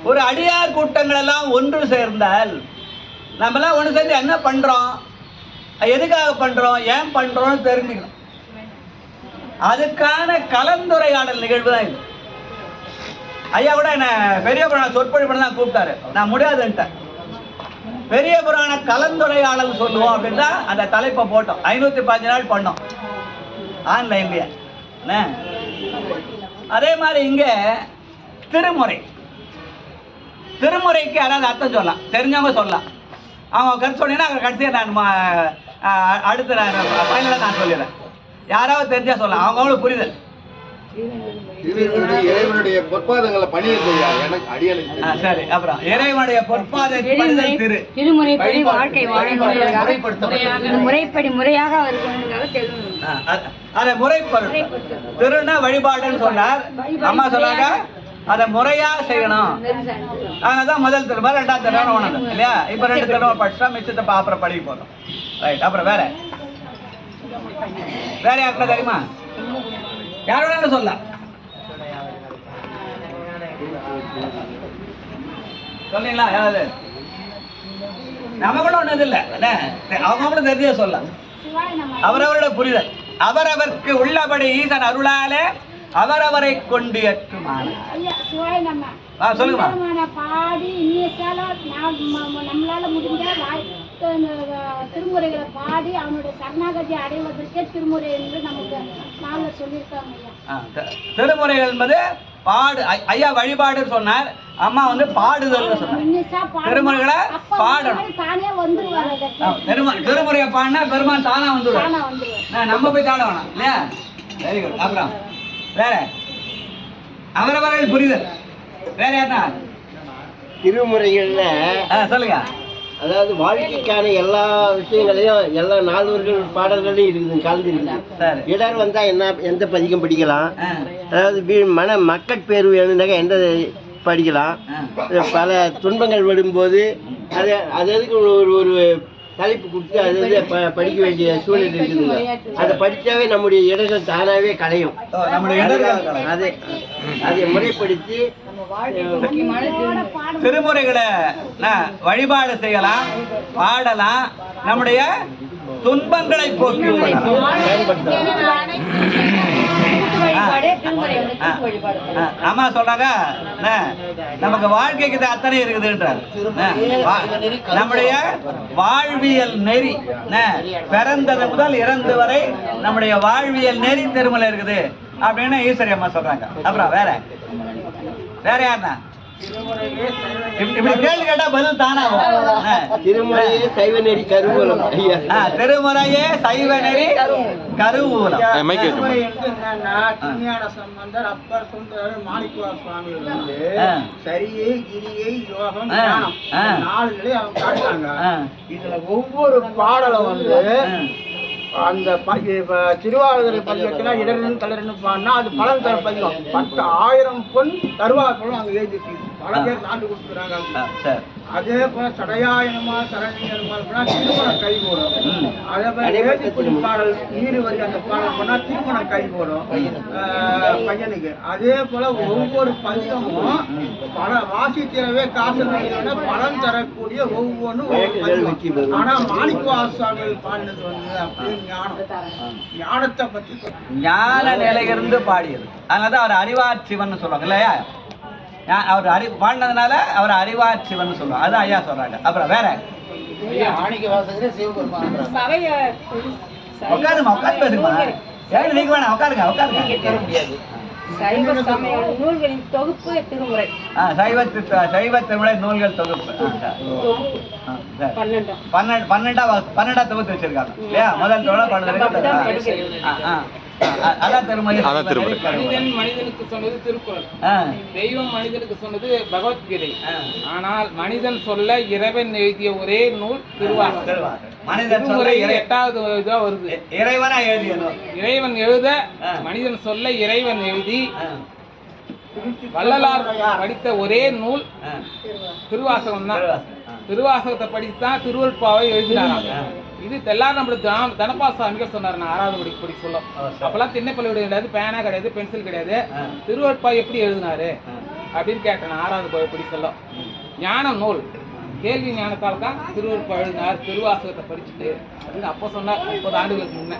ஒரு அடியார் கூட்டங்கள் எல்லாம் ஒன்று சேர்ந்தால் நம்மளாம் ஒன்று சேர்ந்து என்ன பண்ணுறோம், எதுக்காக பண்ணுறோம், ஏன் பண்ணுறோன்னு தெரிஞ்சுக்கணும். அதுக்கான கலந்துரையாடல் நிகழ்வு தான் இது. ஐயா கூட என்ன பெரிய புராண சொற்பொழி பண்ண தான் கூப்பிட்டாரு, நான் முடியாதுன்ட்டேன். பெரிய புராண கலந்துரையாடல் சொல்லுவோம் அப்படின்னா அந்த தலைப்பை போட்டோம். 515 நாள் பண்ணோம் ஆன்லைன்லயே. அதே மாதிரி இங்கே திருமுறைக்கு யாராவது அர்த்தம் சொல்லலாம், தெரிஞ்சவங்க சொல்லலாம். அவங்க கருத்து சொன்னீங்கன்னா கடைசியாக நான் அடுத்த ஃபைனலாக நான் சொல்லிடுறேன். யாராவது தெரிஞ்சா சொல்லலாம், அவங்களுக்கு புரிதல். இறைவனுடைய பொற்பாதங்களை பணிய எனக்கு அடியனுக்கு சரி. அப்புறம் இறைவனுடைய பொற்பாதை திருமுறைப்படி வாழ்க்கை முறைப்படி முறையாக அதை முறைப்படுத்த திருநா வழிபாடுன்னு சொன்னார். அம்மா சொன்னாங்க அதை முறையா செய்யணும். அதனாலதான் முதல் திரும்ப 2ஆம் திரும்ப ஒண்ணு இல்லையா. இப்ப 2 திரும்ப படிச்சா மிச்சத்தை அப்புறம் படிக்க போதும். ரைட். அப்புறம் வேற யாருக்குள்ள தெரியுமா? யார் வேணாலும் சொல்லலாம். சொன்னீங்களா? யாராவது நமக்குள்ள ஒண்ணு இது இல்லை, அவங்களும் தெரிஞ்சே சொல்லலாம். அவரவரோட புரிதல் அவரவருக்கு உள்ளபடி ஈசன் அருளாலே அவரவரை கொண்டு ஏற்றுமான. சொல்லுங்க. பாடி நம்மளால முடிஞ்ச திருமுறைகளை பாடி அவனுடைய சரணாகதி அடைவதற்கே திருமுறை என்று நமக்கு நாள சொல்லியிருக்காங்க. திருமுறைகள் என்பது பாடு. ஐயா வழிபாடுன்னு சொன்னார், அம்மா வந்து பாடுதல் சொன்னார். திருமுறைகளை பாடணும். திருமுறையை பாடினா பெருமான் தானா வந்துடுவார், நம்ம போய் தாட வேணாம் இல்லையா. Very good. அப்புறம் வேற அவரவர்கள் புரிதல். வேற யாருன்னா திருமுறைகள்ல சொல்லுங்க. அதாவது வாழ்க்கைக்கான எல்லா விஷயங்களையும் எல்லா நால்வர்கள் பாடல்களையும் இருக்குது, கலந்துருக்கு. இடர் வந்தா எந்த பதிகம் படிக்கலாம், அதாவது மக்கட் பேர் வேணும்னாக்க எந்த படிக்கலாம். பல துன்பங்கள் வரும்போது அது எதுக்கு ஒரு தலைப்பு கொடுத்து அது படிக்க வேண்டிய சூழ்நிலை இருக்குதுங்க. அதை படித்தாவே நம்முடைய இடர்கள் தானாகவே களையும். அதை முறைப்படுத்தி திருமுறைகளை வழிபாடு செய்யலாம், பாடலாம், நம்முடைய துன்பங்களை போக்கி அம்மா சொல்றாங்க நமக்கு வாழ்க்கைக்கு அத்தனை இருக்குதுன்றார். நம்முடைய வாழ்வியல் நெறி பிறந்தது முதல் இறந்து வரை நம்முடைய வாழ்வியல் நெறி திருமலை இருக்குது அப்படின்னு ஈஸ்வரி அம்மா சொல்றாங்க. அப்புறம் வேற யாருன்னா இப்படி கேள்வி கேட்டா பதில் தானா? திருமுறையே சைவ நெறி கருவூலம். திருமுறையே சைவ நெறி கருவூலம். சம்பந்தர் அப்பர் சுந்தரர் மாணிக்கவாச சுவாமி சரியை கிரியை யோகம் 4 நிலை அவங்க காட்டுறாங்க. இதுல ஒவ்வொரு பாடலும் வந்து அந்த திருவாவூரை பதிகத்தினா இடர்னு தளர்னு பாடினா அது பலன் தர பதிகம் 10,000 பொன் தருவாக்களும் அங்கே எழுதிருக்கு. பல பேர் நாட்டு கொடுத்துக்கிறாங்க. அதே போல சடையாயனமா சரணியனமா திருமணம் கை போடும். அதே போல பாடல் நீர் வரி அந்த பாடல் பண்ணா திருமணம் கை போடும் பையனுக்கு. அதே போல ஒவ்வொரு பதிகமும் பல வாசித்திரவே காசு பலன் தரக்கூடிய ஒவ்வொன்றும் பதிகம். ஆனா மாணிக்கவாச பாடினது வந்து அப்படியே ஞானத்தை பற்றி ஞான நிலையிலிருந்து பாடியது. அதனாலதான் அவர் அறிவார் சிவன் சொல்லுவாங்க இல்லையா. அவர் பாடினதுனால அவர் அறிவார் சிவன் சொல்லுவாங்க. அதான் ஐயா சொல்றாங்க. அப்புறம் வேற உட்காந்து பேசுமா. நீங்க வேணாம், உட்காருங்க. நூல்களின் தொகுப்பு திருமுறை. சைவ திருமுறை நூல்கள் தொகுப்பு 12 தொகுத்து வச்சிருக்காங்க இல்லையா. முதல் மனிதனுக்கு சொன்னது திருக்குறள், தெய்வம் மனிதனுக்கு சொன்னது பகவத்கீதை. ஆனால் மனிதன் சொல்ல இறைவன் எழுதிய ஒரே நூல் திருவாசகம். மனிதன் சொல்ல 8வது இதா வருது. இறைவன் எழுத மனிதன் சொல்ல இறைவன் எழுதி வள்ளலார் படித்த ஒரே நூல் திருவாசகம் தான். திருவாசகத்தை படித்துதான் திருவள்ளுப்பாவை எழுதினாங்க. இது எல்லாரும் நம்மளுக்கு தனபாச அமிகள் சொன்னார். நான் 6வது படி சொல்லும். அப்பெல்லாம் திண்ணைப்பள்ளியோட கிடையாது, பேனா கிடையாது, பென்சில் கிடையாது. திருவட்பா எப்படி எழுதினாரு அப்படின்னு கேட்டேன். 6வது படி சொல்லும். ஞான நூல் கேள்வி ஞானத்தால் தான் திருவருட்பா எழுதினார், திருவாசகத்தை படிச்சுட்டு அப்படின்னு அப்போ சொன்னார், 30 ஆண்டுகளுக்கு முன்னே.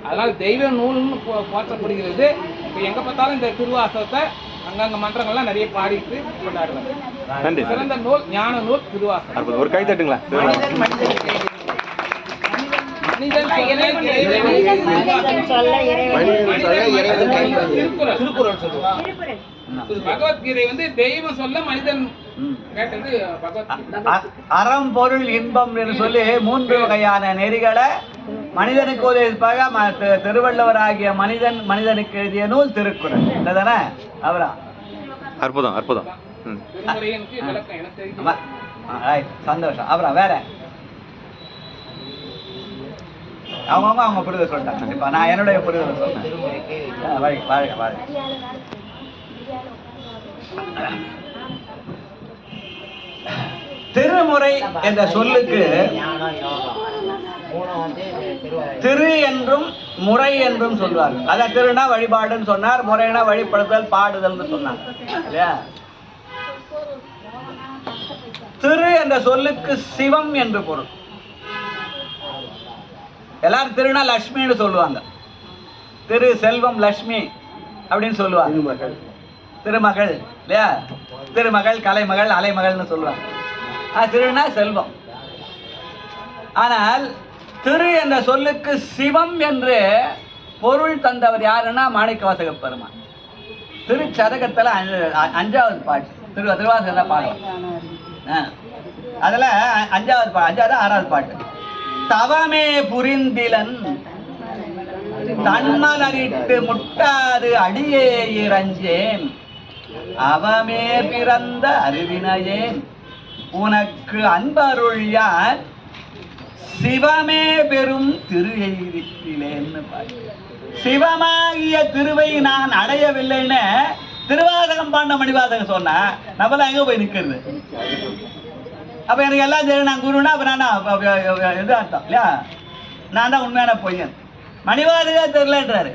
அதனால தெய்வ நூல்னு போற்றப்படுகிறது. இப்போ எங்க பார்த்தாலும் இந்த திருவாசகத்தை அங்கங்க மன்றங்கள்லாம் நிறைய பாடிட்டு கொண்டாடுறாங்க. சிறந்த நூல் ஞான நூல் திருவாசகம். ஒரு கை தட்டுங்களா? பகவத்கீதை வந்து தெய்வம் சொல்ல மனிதன் கேட்டது பகவத்கீதை. அறம் பொருள் இன்பம் என்று சொல்லி 3 வகையான நெறிகளை மனிதனுக்கு உதவிப்பாக திருவள்ளுவர் ஆகிய மனிதனுக்கு எழுதிய நூல் திருக்குறள். இல்லதானே? அவரா அற்புதம் அற்புதம். சந்தோஷம். அப்புறம் வேற அவங்க புரிதல் சொல்லிட்டாங்க. கண்டிப்பா நான் என்னுடைய புரிதல் சொல்றேன். வாழ்க வாழ்க. திருமுறை என்ற சொல்லுக்கு திரு என்றும் முறை என்றும் சொல்வார்கள். அதான் திருனா வழிபாடுன்னு சொன்னார், முறைனா வழிபடுதல் பாடுதல்னு சொன்னாங்க இல்லையா? திரு என்ற சொல்லுக்கு சிவம் என்று பொருள். எல்லாரும் திருனா லட்சுமின்னு சொல்லுவாங்க. திரு செல்வம் லட்சுமி அப்படின்னு சொல்லுவாங்க. திருமகள் இல்லையா? திருமகள் கலைமகள் அலைமகள்னு சொல்லுவாங்க. திருனா செல்வம். ஆனால் திரு என்ற சொல்லுக்கு சிவம் என்று பொருள் தந்தவர் யாருன்னா மாணிக்கவாசக பெருமான். திருச்சதகத்துல 5வது பாட்டு திருவாசகத்தை பாடலாம். அதுல 5வது 6வது பாட்டு. தவமே புரிந்திலன் தன்மலரிட்டு முட்டாது அடியே இறஞ்சேன் அவமே பிறந்த அறிவினையேன் உனக்கு அன்பருள் யார் சிவமே பெரும் திரு எய்திலேன்னு பாரு. சிவமாகிய திருவை நான் அடையவில்லைன்னு திருவாசகம் பாண்ட மணிவாசகம் சொன்னா நம்ம தான் எங்க போய் நிக்கிறது? அப்ப எனக்கு எல்லாம் தெரியும், நான் குருனா அப்ப நான் எது அர்த்தம் இல்லையா? நான் தான் உண்மையான பொய்யன். மணிவாசகா தெரியலன்றாரு.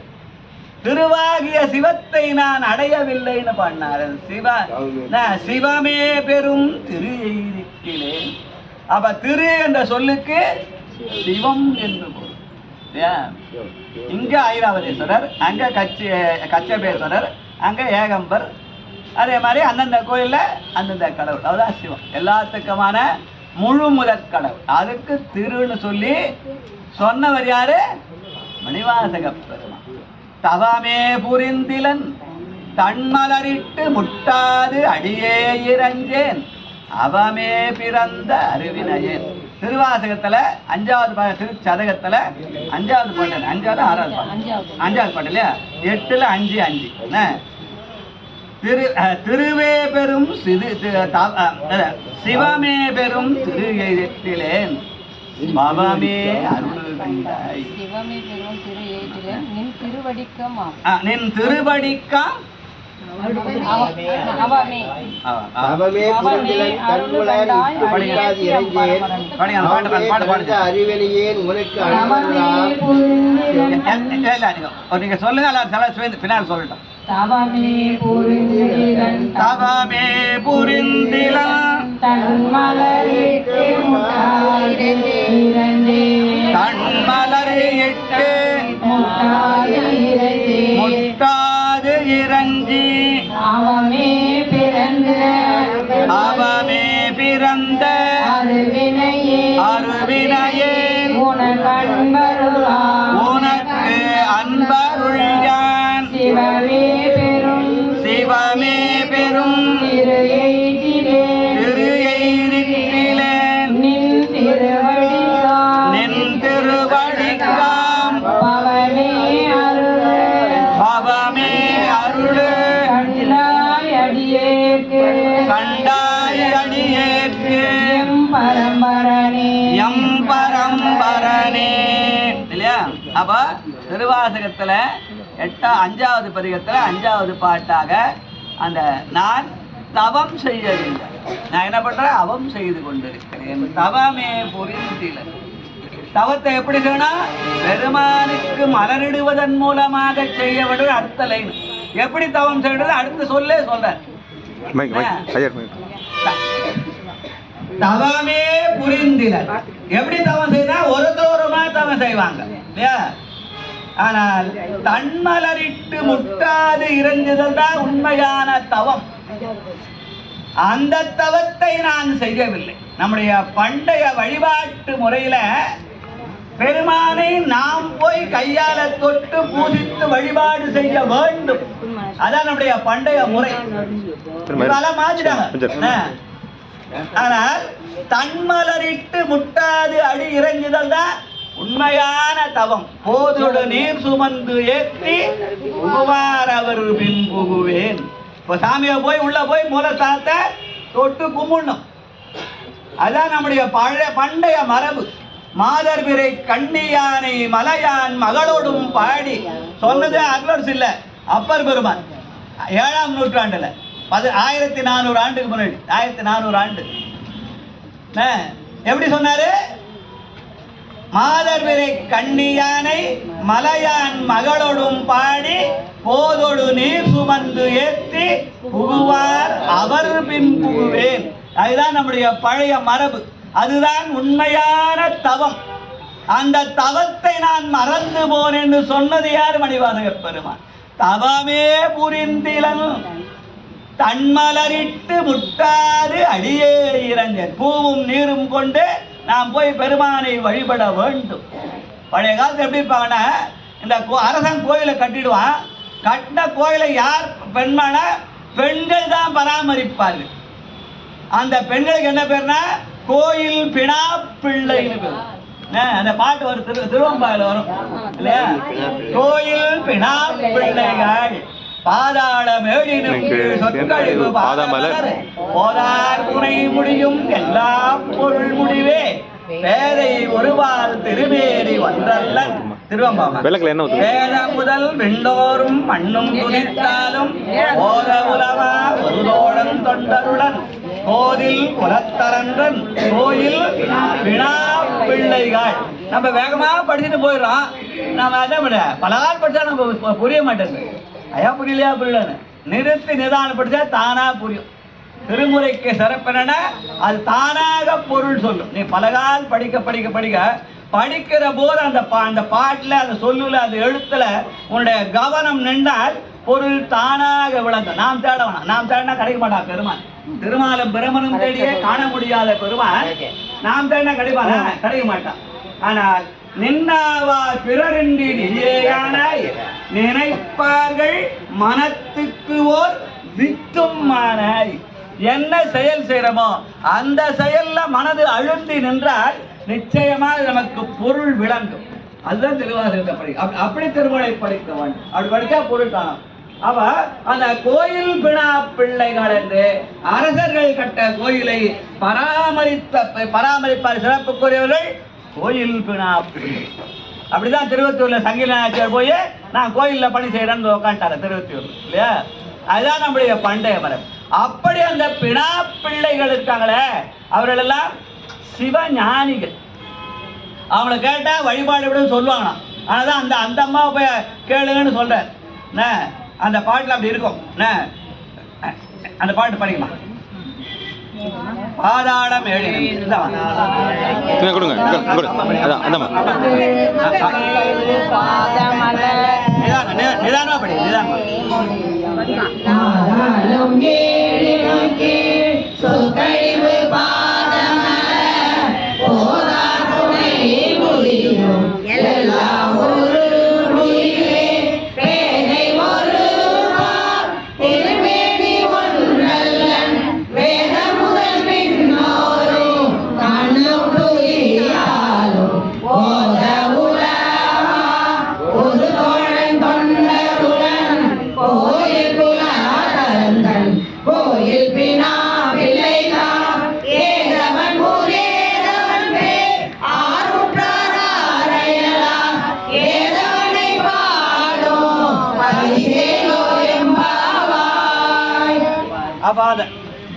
திருவாகிய சிவத்தை நான் அடையவில்லைன்னு பாடினார். சிவமே பெரும் திரு எய்திக்கிறேன். அப்ப திரு என்ற சொல்லுக்கு சிவம் என்று பொருள். இங்க ஐராவதீஸ்வரர், அங்க கச்சபேஸ்வரர், அங்க ஏகம்பர். அதே மாதிரி அந்தந்த கோயில்ல அந்தந்த கடவுள். அதுதான் சிவம். எல்லாத்துக்குமான முழு முதற் கடவுள். அதுக்கு திருன்னு சொல்லி சொன்னவர் யாரு? மணிவாசக பெருமான். தவமே புரிந்திலன் தன்மலரிட்டு முட்டாது அடியே இறஞ்சேன் அவமே பிறந்த அறிவினையேன். திருவாசகத்துல 5வது திருச்சதகத்துல 5வது பாட்டு, 5வது 6வது பாட்டு, 5வது பாட்டு இல்லையா? 8ல் 5 5 திருவே பெரும் சிவமே பெரும் திரு எய்திலேன் பவமே அருள் கண்டாய். சிவமே பெரும் திரு எய்திலேன் நின் திருவடிக்கம் நின் திருவடிக்கம் அறிவெளியேன் உனக்கு நீங்க சொல்லுங்க, பின்னால் சொல்லட்டும். தவமே புரிந்திலன் தன்மலரிட்டு முட்டாது இறஞ்சி அவமே பிறந்த அருவினையேன் உனக்கு அன்பருள் யான் சிவமே பெரும் திரு எய்திலேன் நின் திருவடிக்காம் பவமே அருள் கண்டாய் அடியேற்கு எம் பரம்பரனே இல்லையா? அப்ப திருவாசகத்துல 5வது பதிகத்துல 5வது பாட்டாக அந்த நான் தவம் செய்யவில்லை, நான் என்ன பண்றேன்? அவம் செய்து கொண்டிருக்கிறேன். தவமே புரிந்தில தவத்தை எப்படி செய்யணும்? பெருமானுக்கு மலரிடுவதன் மூலமாக செய்ய வேண்டிய அடுத்த லைன். எப்படி தவம் செய்யறது அடுத்து சொல்ல தவமே புரிந்தில. எப்படி தவம் செய்தா ஒருத்தோருமா தவம் செய்வாங்க இல்லையா? ஆனால் தன்மலரிட்டு முட்டாது இறைஞ்சுதல் தான் உண்மையான தவம். அந்த தவத்தை நான் செய்யவில்லை. நம்முடைய பண்டைய வழிபாட்டு முறையில பெருமானை நாம் போய் கையால தொட்டு பூஜித்து வழிபாடு செய்ய வேண்டும். அதான் நம்முடைய பண்டைய முறை. மாற்றிட்டாங்க. ஆனால் தன்மலரிட்டு முட்டாது அடி இறைஞ்சுதல் தான் உண்மையான தவம். போதோடு நீர் சுமந்து ஏற்றி புகுவார் அவர் பின் புகுவேன். இப்போ சாமியை போய் உள்ள போய் மூலஸ்தானத்தை தொட்டு கும்பிடணும். அதான் நம்முடைய பண்டைய மரபு. மாதர்பிறை கண்ணியானை மலையான் மகளோடும் பாடி சொன்னது அட்வர்ஸ் இல்லை, அப்பர் பெருமான் 7ஆம் நூற்றாண்டுல 1400 ஆண்டுக்கு முன்னாடி 1400 ஆண்டு எப்படி சொன்னாரு? மாதர்பிறை கண்ணியானை மலையான் மகளோடும் பாடி போதோடு நீர் சுமந்து ஏற்றி புகுவார் அவர் பின் புகுவேன். அதுதான் நம்முடைய பழைய மரபு. அதுதான் உண்மையான தவம். அந்த தவத்தை நான் மறந்து போனேன் என்று சொன்னது யார்? மணிவாசக பெருமான். தவமே புரிந்திலன் தன்மலரிட்டு முட்டாது அடியே இறைஞ்சன். பூவும் நீரும் கொண்டு நாம் போய் பெருமானை வழிபட வேண்டும். பழைய காலத்தில் எப்படி இருப்பாங்கன்னா, இந்த அரசன் கோயிலை கட்டிடுவான். கட்டின கோயிலை யார் பெண்மான பெண்கள் தான் பராமரிப்பார்கள். அந்த பெண்களுக்கு என்ன பேர்னா கோயில் பிணா பிள்ளைன்னு பேர். அந்த பாட்டு வரும், திருவம்பாயில் வரும் இல்லையா? கோயில் பிணா பிள்ளைகள் பாதாள மேடினுக்கு சொற்கழிவு பாதமலர் போதார் புனை முடியும் எல்லா பொருள் முடிவே பேதை ஒருவால் திருமேறி ஒன்றல்லன். திருவம்பாம வேத முதல் விண்டோரும் மண்ணும் துணித்தாலும் ஓத உலவா ஒருதோடன் தொண்டருடன் கோதில் குலத்தரன்றன் கோயில் வினா பிள்ளைகள். நம்ம வேகமா படிச்சுட்டு போயிடறோம். நம்ம அதே விட பலகால் படிச்சா நம்ம புரிய மாட்டேங்குது. ஐயா புரியலையா புரியலன்னு நிறுத்தி நிதானம் படிச்சா தானா புரியும். திருமுறைக்கு சிறப்பு என்னன்னா அது தானாக பொருள் சொல்லும். நீ பலகால் படிக்க படிக்க படிக்க படிக்கிற போது அந்த பாட்டுல அந்த சொல்லுல அந்த எழுத்துல உன்னுடைய கவனம் நின்றால் பொருள் தானாக விளங்கும். நாம் தேட வேணாம். நாம் தேடினா கிடைக்க மாட்டான் பெருமான். திருமாலும் பிரமனும் தேடியே காண முடியாத பெருமான் நாம் தேடினா கிடைக்க மாட்டான். ஆனால் நின்னாவார் பிறரின்றி நீயேயானாய் நினைப்பார்கள் மனத்துக்கு ஓர் வித்தும் மானாய். என்ன செயல் செய்யறோமோ அந்த செயல்ல மனது அழுந்தி நின்றால் நிச்சயமாக நமக்கு பொருள் விளங்கும். அதுதான் திருவாசகத்தை படிக்க. அப்படி திருமலை படிக்க வேண்டும். அப்படி படித்தா பொருள் காணும். அவ அந்த கோயில் பிணா பிள்ளைகள் என்று அரசர்கள் கட்ட கோயிலை பராமரிப்பார் சிறப்புக்குரியவர்கள் கோயில் பிணா பிள்ளை. அப்படிதான் திருவத்தூர்ல சங்கிலநாச்சியார் போய் நான் கோயில்ல பணி செய்யறேன்னு உட்காந்துட்டாரு திருவத்தூர் இல்லையா? அதுதான் நம்முடைய பண்டைய மரபு. அப்படி அந்த பிணா பிள்ளைகள் இருக்காங்களே அவர்கள் எல்லாம் சிவஞானிகள். அவங்கள கேட்டா வழிபாடு விட சொல்லுவாங்க. ஆனாதான் அந்த அம்மாவை போய் கேளுங்கன்னு சொல்றார். அந்த பாட்டுல அப்படி இருக்கும். அந்த பாட்டு படிக்குமா? பாதாளம் நிதானமா படி. நிதானமா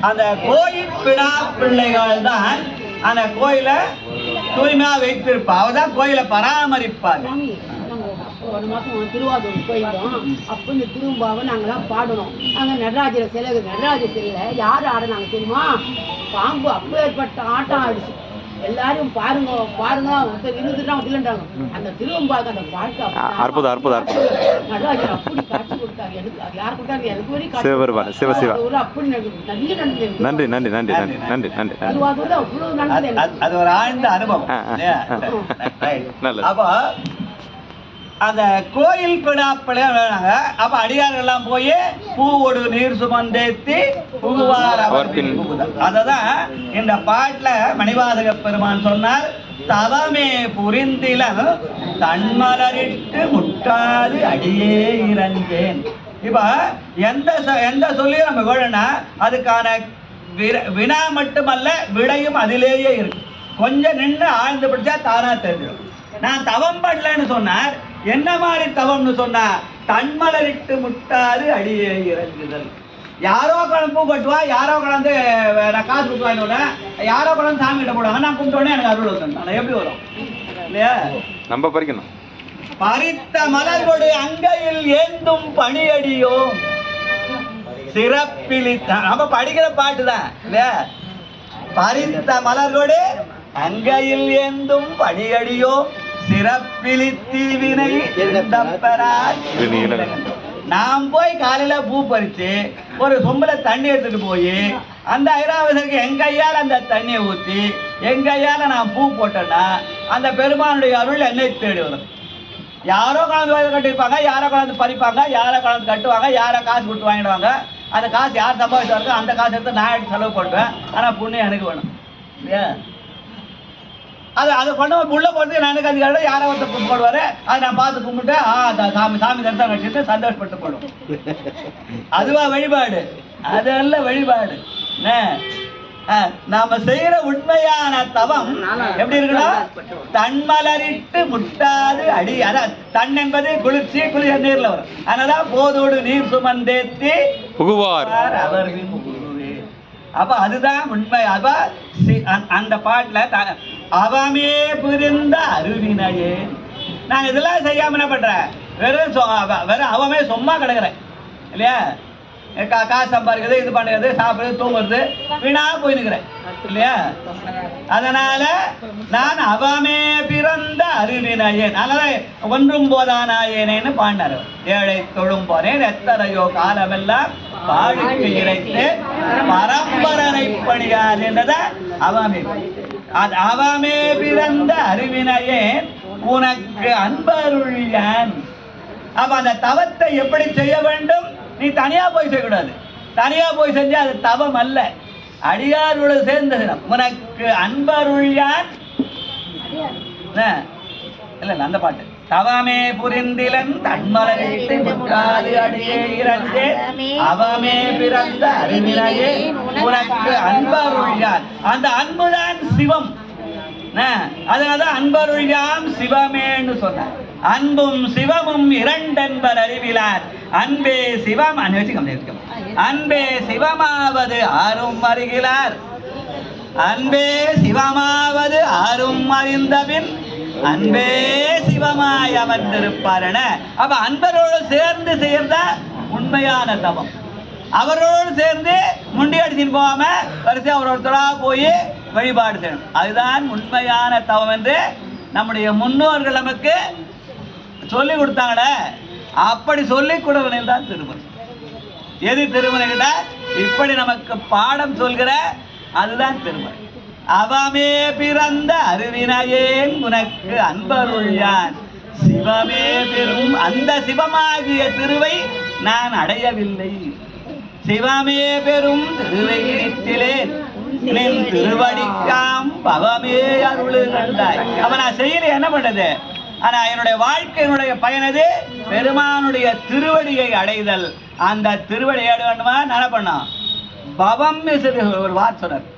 அந்த கோயில் பிணா பிள்ளைகள் தான் அந்த கோயிலை தூய்மையா வைத்திருப்பா. அவதான் கோயிலை பராமரிப்பாங்க. சாமி நாங்க ஒரு மாசம் திருவாரூர் போயிருந்தோம். அப்போ இந்த திரும்பாவை நாங்களாம் பாடணும். அங்க நடராஜர் சிலை, நடராஜர் சிலையில யார் ஆடினாங்க தெரியுமா? பாம்பு அப்பேற்பட்ட ஆட்டம் ஆயிடுச்சு. எல்லாரும் பாருங்க பாருங்க, ஒருத்தர் இருந்துட்டாங்க இல்லைன்றாங்க. அந்த திருவம்பாவுக்கு அந்த பாட்டு அற்புதம் அற்புதம் அற்புதம். நடராஜர் அப்படி காட்சி கொடுத்தாங்க. எனக்கு அது யார் கொடுத்தாங்க? எனக்கு வரைக்கும் சிவபெருமான் சிவ சிவா. அப்படி நிறைய நடந்தது. நன்றி நன்றி நன்றி நன்றி நன்றி நன்றி. திருவாரூர்ல அவ்வளவு நடந்தது. அது ஒரு ஆழ்ந்த அனுபவம். நல்லது. அப்போ அந்த கோயில் பிடாப்பிலே வேணாங்க. அப்ப அடியார்கள் எல்லாம் போய் பூவோடு நீர் சுமந்தேத்தி புகுவார் அவர் பின் புகுதல். அததான் இந்த பாட்டுல மணிவாசக பெருமான் சொன்னார், தவமே புரிந்திலன் தன்மலரிட்டு முட்டாது அடியே இறந்தேன். இப்ப எந்த சொல்லியும் நம்ம வேணும்னா அதுக்கான வினா மட்டுமல்ல, விடையும் அதிலேயே இருக்கு. கொஞ்சம் நின்று ஆழ்ந்து பிடிச்சா தானா தெரிஞ்சிடும். நான் தவம் பண்ணலன்னு சொன்னார். என்ன மாதிரி தவம்னு சொன்னா, தன்மலரிட்டு முட்டாது அடியே இறங்குதல். யாரோ கலந்து பூ கட்டுவா, யாரோ கலந்து நான் காசு கொடுத்துவாங்க, யாரோ கலந்து சாமி கிட்ட போடுவாங்க. நான் கும்பிட்டோடனே எனக்கு அருள் வந்து எப்படி வரும் இல்லையா? நம்ம பறிக்கணும். பறித்த மலர்கொடு அங்கையில் ஏந்தும் பணியடியோ சிறப்பிலித்த. நம்ம படிக்கிற பாட்டு தான் இல்லையா? பறித்த மலர்கொடு அங்கையில் ஏந்தும் பணியடியோ சிறப்பிலித்தீவினை. நாம் போய் காலையில பூ பறிச்சு ஒரு சொம்புல தண்ணி எடுத்துட்டு போய் அந்த ஐராவதற்கு என் கையால் அந்த தண்ணியை ஊற்றி என் கையால் நான் பூ போட்டேன்னா அந்த பெருமானுடைய அருள் என்னை தேடி வரும். யாரோ கலந்து வயது கட்டியிருப்பாங்க, யாரோ கலந்து பறிப்பாங்க, யாரோ கலந்து கட்டுவாங்க, யாரோ காசு கொடுத்து வாங்கிடுவாங்க. அந்த காசு யார் சம்பாதிச்சாருக்கோ அந்த காசு எடுத்து நான் எடுத்து செலவு பண்ணுவேன். ஆனால் புண்ணியம் எனக்கு வேணும் இல்லையா? அதை கொண்டு உள்ள போகிறதுக்கு நான் எனக்கு அது யாரோ ஒருத்தர் போடுவார். அதை நான் பார்த்து கும்பிட்டு சாமி தரிசனம் கட்டிட்டு சந்தோஷப்பட்டு போடுவோம். அதுவா வழிபாடு? அதல்ல வழிபாடு. நாம செய்யற உண்மையான தவம் எப்படி இருக்கணும்? தன்மலரிட்டு முட்டாது அடி. அதான் தன் என்பது குளிர்ச்சி, குளிர் நீர்ல வரும். அதனாலதான் போதோடு நீர் சுமந்தேத்தி புகுவார் அவர். அப்ப அதுதான் உண்மை. அப்ப அந்த பாட்டுல அவமே புரிந்த அருவினையே. நான் இதெல்லாம் செய்யாம என்ன பண்றேன்? வெறும் அவமே சும்மா கிடக்குறேன் இல்லையா? காசு சம்பாதிக்கிறது, இது பண்ணுறது, சாப்பிடுறது, தூங்குறது, வீணா போயிருக்கிறேன் இல்லையா? அதனால நான் அவமே பிறந்த அருவினையேன். அதனால ஒன்றும் போதானாயேனேன்னு பாடினார். ஏழை தொழும் போனேன் எத்தனையோ காலமெல்லாம் பாடிக்கு இறைத்து பரம்பரனை பணியார் என்றத அவமே. அது அவமே பிறந்த அருவினையேன் உனக்கு அன்பருள்யான். அப்ப அந்த தவத்தை எப்படி செய்ய வேண்டும்? நீ தனியா போய் செய்யக்கூடாது. தனியா போய் செஞ்சா அது தவம் அல்ல, அடியாரோடு சேர்ந்து உனக்கு அன்பருள்யான். இல்ல அந்த பாட்டு தவமே புரிந்திலன் தன்மலரிட்டு முட்டாது அடியே இறந்தே அவமே பிறந்த அறிவினையே உனக்கு அன்பருள்யான். அந்த அன்புதான் சிவம். அதனாலதான் அன்பருள்யாம் சிவமேன்னு சொன்ன. அன்பும் சிவமும் இரண்டென்பர் அறிவிலார் அன்பே சிவம். அன்பே சிவமாவது ஆறும் அறிகிறார். அன்பே சிவமாவது ஆறும் அறிந்தபின் அன்பே சிவமாய் அமர்ந்திருப்பார். அப்ப அன்பரோடு சேர்ந்து சேர்ந்த உண்மையான தவம். அவரோடு சேர்ந்து முண்டி அடிச்சுட்டு போகாம வரிசை அவரோடத்தரா போய் வழிபாடு செய்யணும். அதுதான் உண்மையான தவம் என்று நம்முடைய முன்னோர்கள் நமக்கு சொல்லி கொடுத்தாங்களே. அப்படி சொல்லி கொடுவனில் தான் திருமணம். எது திருமணம் கிட்ட இப்படி நமக்கு பாடம் சொல்கிற அதுதான் திருமணம். அவமே பிறந்த அருவினையேன் உனக்கு அன்பருள்யான் சிவமே பெறும். அந்த சிவமாகிய திருவை நான் அடையவில்லை. சிவமே பெறும் திருவை நினைத்திலேன் நின் திருவடிக்காம் பவமே அருளு கண்டாய். அப்ப நான் செய்யல என்ன பண்றது? ஆனா என்னுடைய வாழ்க்கையினுடைய பயனது பெருமானுடைய திருவடியை அடைதல். அந்த திருவடி அடைய வேண்டுமா? என்ன பண்ணோம்? பவம் ஒரு வார்த்தை சொன்னார்,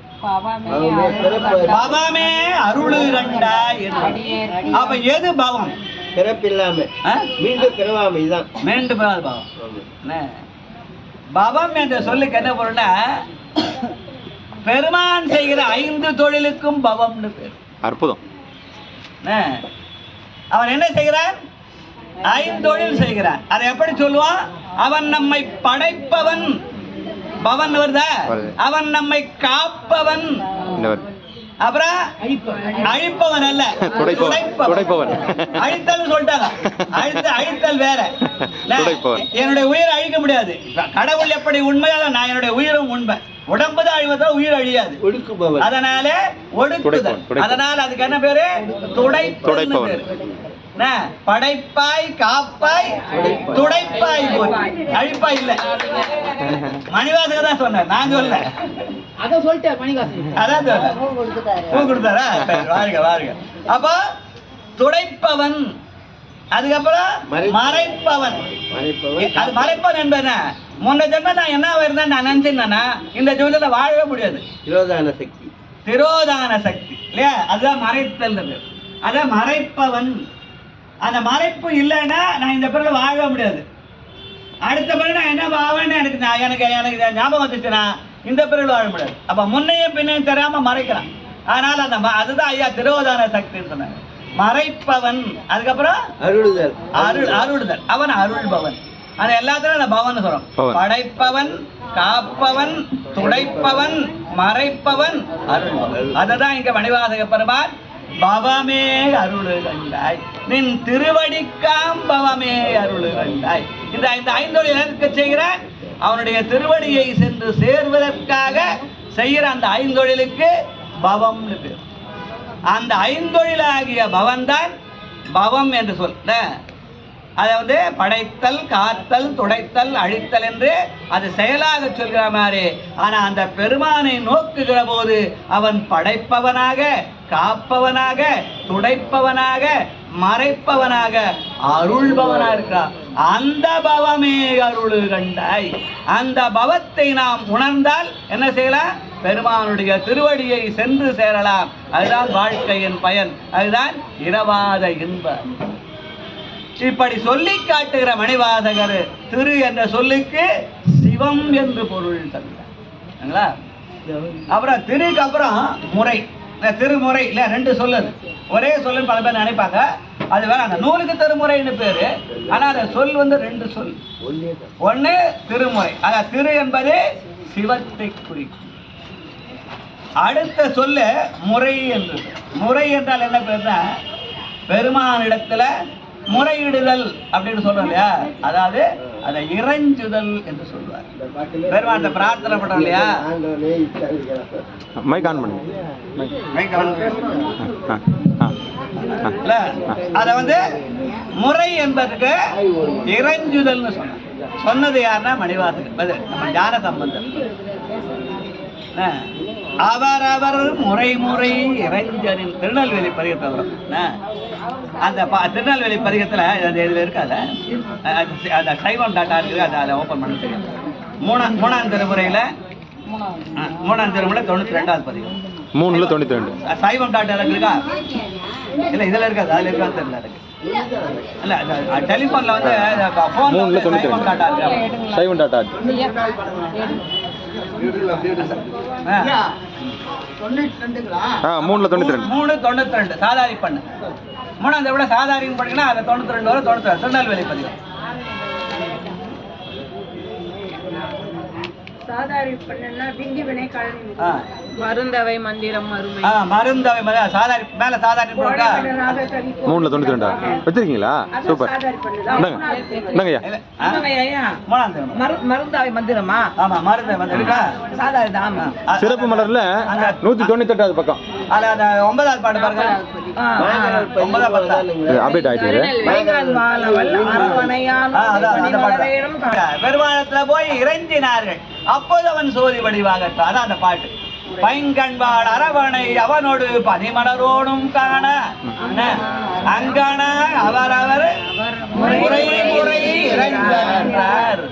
பவமே அருளு கண்டாய். அப்ப எது பவம்? பிறப்பில்லாம மீண்டும் பிறவாமை தான். மீண்டும் பவம். பவம் என்ற சொல்லுக்கு என்ன பொருள்னா, பெருமான் செய்கிற 5 தொழிலுக்கும் பவம்னு பேர். அற்புதம். அவன் என்ன செய்கிறான்? ஐந்தொழில் செய்கிறான். அதை எப்படி சொல்லுவான்? அவன் நம்மை படைப்பவன், பவன் வருதா? அவன் நம்மை காப்பவன், அப்புறம் அழிப்பவன் அல்ல, துடைப்பவன். அழித்தல் சொல்லிட்டாங்க. அழித்தல் வேற. என்னுடைய உயிரை அழிக்க முடியாது. கடவுள் எப்படி உண்மையால நான் என்னுடைய உயிரும் உண்மை. உடம்பு தான் அழிவதால் உயிர் அழியாது. அதனால ஒடுக்குதல். அதனால அதுக்கு என்ன பேரு? துடைப்பவன். படைப்பாய், காப்பாய், துடைப்பாய், அழிப்பாய் இல்ல. மணிவாசகர் தான் சொன்னார், நான் சொல்ல. அதான் சொல்லிட்டேன் மணிவாசகர். அதான் சொல்ல. பூ கொடுத்தாரா? வாருங்க வாருங்க. அப்ப துடைப்பவன், அதுக்கப்புறம் மறைப்பவன். அது மறைப்பவன் என்பது முன்ன ஜென்ம நான் என்ன இருந்தேன் நான் நினைச்சேன்னா இந்த ஜீவனத்துல வாழவே முடியாது. திரோதான சக்தி இல்லையா? அதுதான் மறைத்தல். அதான் மறைப்பவன். அந்த மறைப்பு இல்லைன்னா நான் இந்த பிறகு வாழவே முடியாது. அடுத்த பிறகு நான் என்ன ஆவேன்னு எனக்கு ஞாபகம் வந்துச்சுன்னா இந்த பிறகு வாழ முடியாது. அப்ப முன்னையும் பின்னையும் தெரியாம மறைக்கலாம். அதனால அந்த அதுதான் ஐயா திரோதான சக்தின்னு சொன்னாங்க. மறைப்பவன், அதுக்கப்புறம் அருளுதல். அவன் அருள்பவன். அது எல்லாத்துலயும் அந்த பவன் சொல்றோம். படைப்பவன், காப்பவன், துடைப்பவன், மறைப்பவன், அருள்பவன். அததான் இங்க மணிவாசக பெருமான் பவமே அருளு கண்டாய், நின் திருவடிக்காம் பவமே அருளு கண்டாய். இந்த ஐந்தொழில் எதற்கு செய்கிறான்? அவனுடைய திருவடியை சென்று சேர்வதற்காக செய்கிற அந்த ஐந்தொழிலுக்கு பவம்னு பேர். அந்த ஐந்தொழிலாகிய பவன் தான் பவம் என்று சொல்ல. அதை படைத்தல், காத்தல், துடைத்தல், அழித்தல் என்று அது செயலாக சொல்கிற மாதிரி. ஆனால் அந்த பெருமானை நோக்குகிற போது அவன் படைப்பவனாக, காப்பவனாக, துடைப்பவனாக, மறைப்பவனாக, அருள்பவனாக இருக்கிறான். அந்த பவமே அருளு கண்டாய். அந்த பவத்தை நாம் உணர்ந்தால் என்ன செய்யலாம்? பெருமானுடைய திருவடியை சென்று சேரலாம். அதுதான் வாழ்க்கையின் பயன். அதுதான் இரவாத இன்பம். இப்படி சொல்லி காட்டுகிற மணிவாசகர் திரு என்ற சொல்லுக்கு சிவம் என்று பொருள் தந்தார். அப்புறம் திருக்கு அப்புறம் முறை, திருமுறை இல்ல, ரெண்டு சொல்லுது. ஒரே சொல்லுன்னு பல பேர் நினைப்பாங்க. அது வேற. அந்த நூலுக்கு திருமுறைன்னு பேரு. ஆனா அந்த சொல் ரெண்டு சொல். ஒண்ணு திருமுறை. அத திரு என்பது சிவத்தை குறிக்கும். அடுத்த சொல்லு முறை என்று. முறை என்றால் என்ன பேருன்னா பெருமானிடத்துல முறையிடுதல் அப்படின்னு சொல்றோம் இல்லையா? அதாவது அதை இறைஞ்சுதல் என்று சொல்லுவார். பெருமான் பிரார்த்தனை பண்றோம் இல்லையா? அத முறை என்பதுக்கு இறைஞ்சுதல் சொன்னது யாருன்னா மணிவாசகர், நம்ம ஞான சம்பந்தர். அவரவர் முறை முறை இறைஞ்சனின் திருநெல்வேலி பதிகத்தை வரும். அந்த திருநெல்வேலி பதிகத்தில் இதில் இருக்காது. அந்த சைவம் டாட்டா இருக்குது. அதை ஓப்பன் பண்ண தெரியும். மூணாம் திருமுறையில் 92வது பதிகம். 392 சைவம் டாட்டா இருக்கா? இல்லை, இதில் இருக்காது. அதில் இருக்காது தெரியல இருக்கு. இல்லை, டெலிஃபோனில் ஃபோன் சைவம் டாட்டா இருக்கு. சைவம் டாட்டா 392 சாதாரி பண்ணு. மூணாவது விட சாதாரின்னு படிக்கணும். அதை 92 வரும். 92 திருநெல்வேலி பதிகம். மருந்தவை மந்திரம் அருமை. மருந்தவை சாதாரி மேல சாதாரி போட்டா 392 வச்சிருக்கீங்களா? சூப்பர். மருந்தவை மந்திரமா? ஆமா, மருந்தவை மந்திரமா சாதாரி தான். சிறப்பு மலர்ல 198வது பக்கம். அது 9வது பாட்டு பாருங்க. 9வது பாட்டு அப்டேட் ஆயிடுச்சு. பெருமானத்துல போய் இறைஞ்சினார்கள். அப்போது அவன் சோதி வடிவாகத்தான். அதான் அந்த பாட்டு. பைங்கண்பாள் அரவணை அவனோடு பனிமலரோடும் காண அங்கான அவரவர் முறை முறை இறைந்தார்.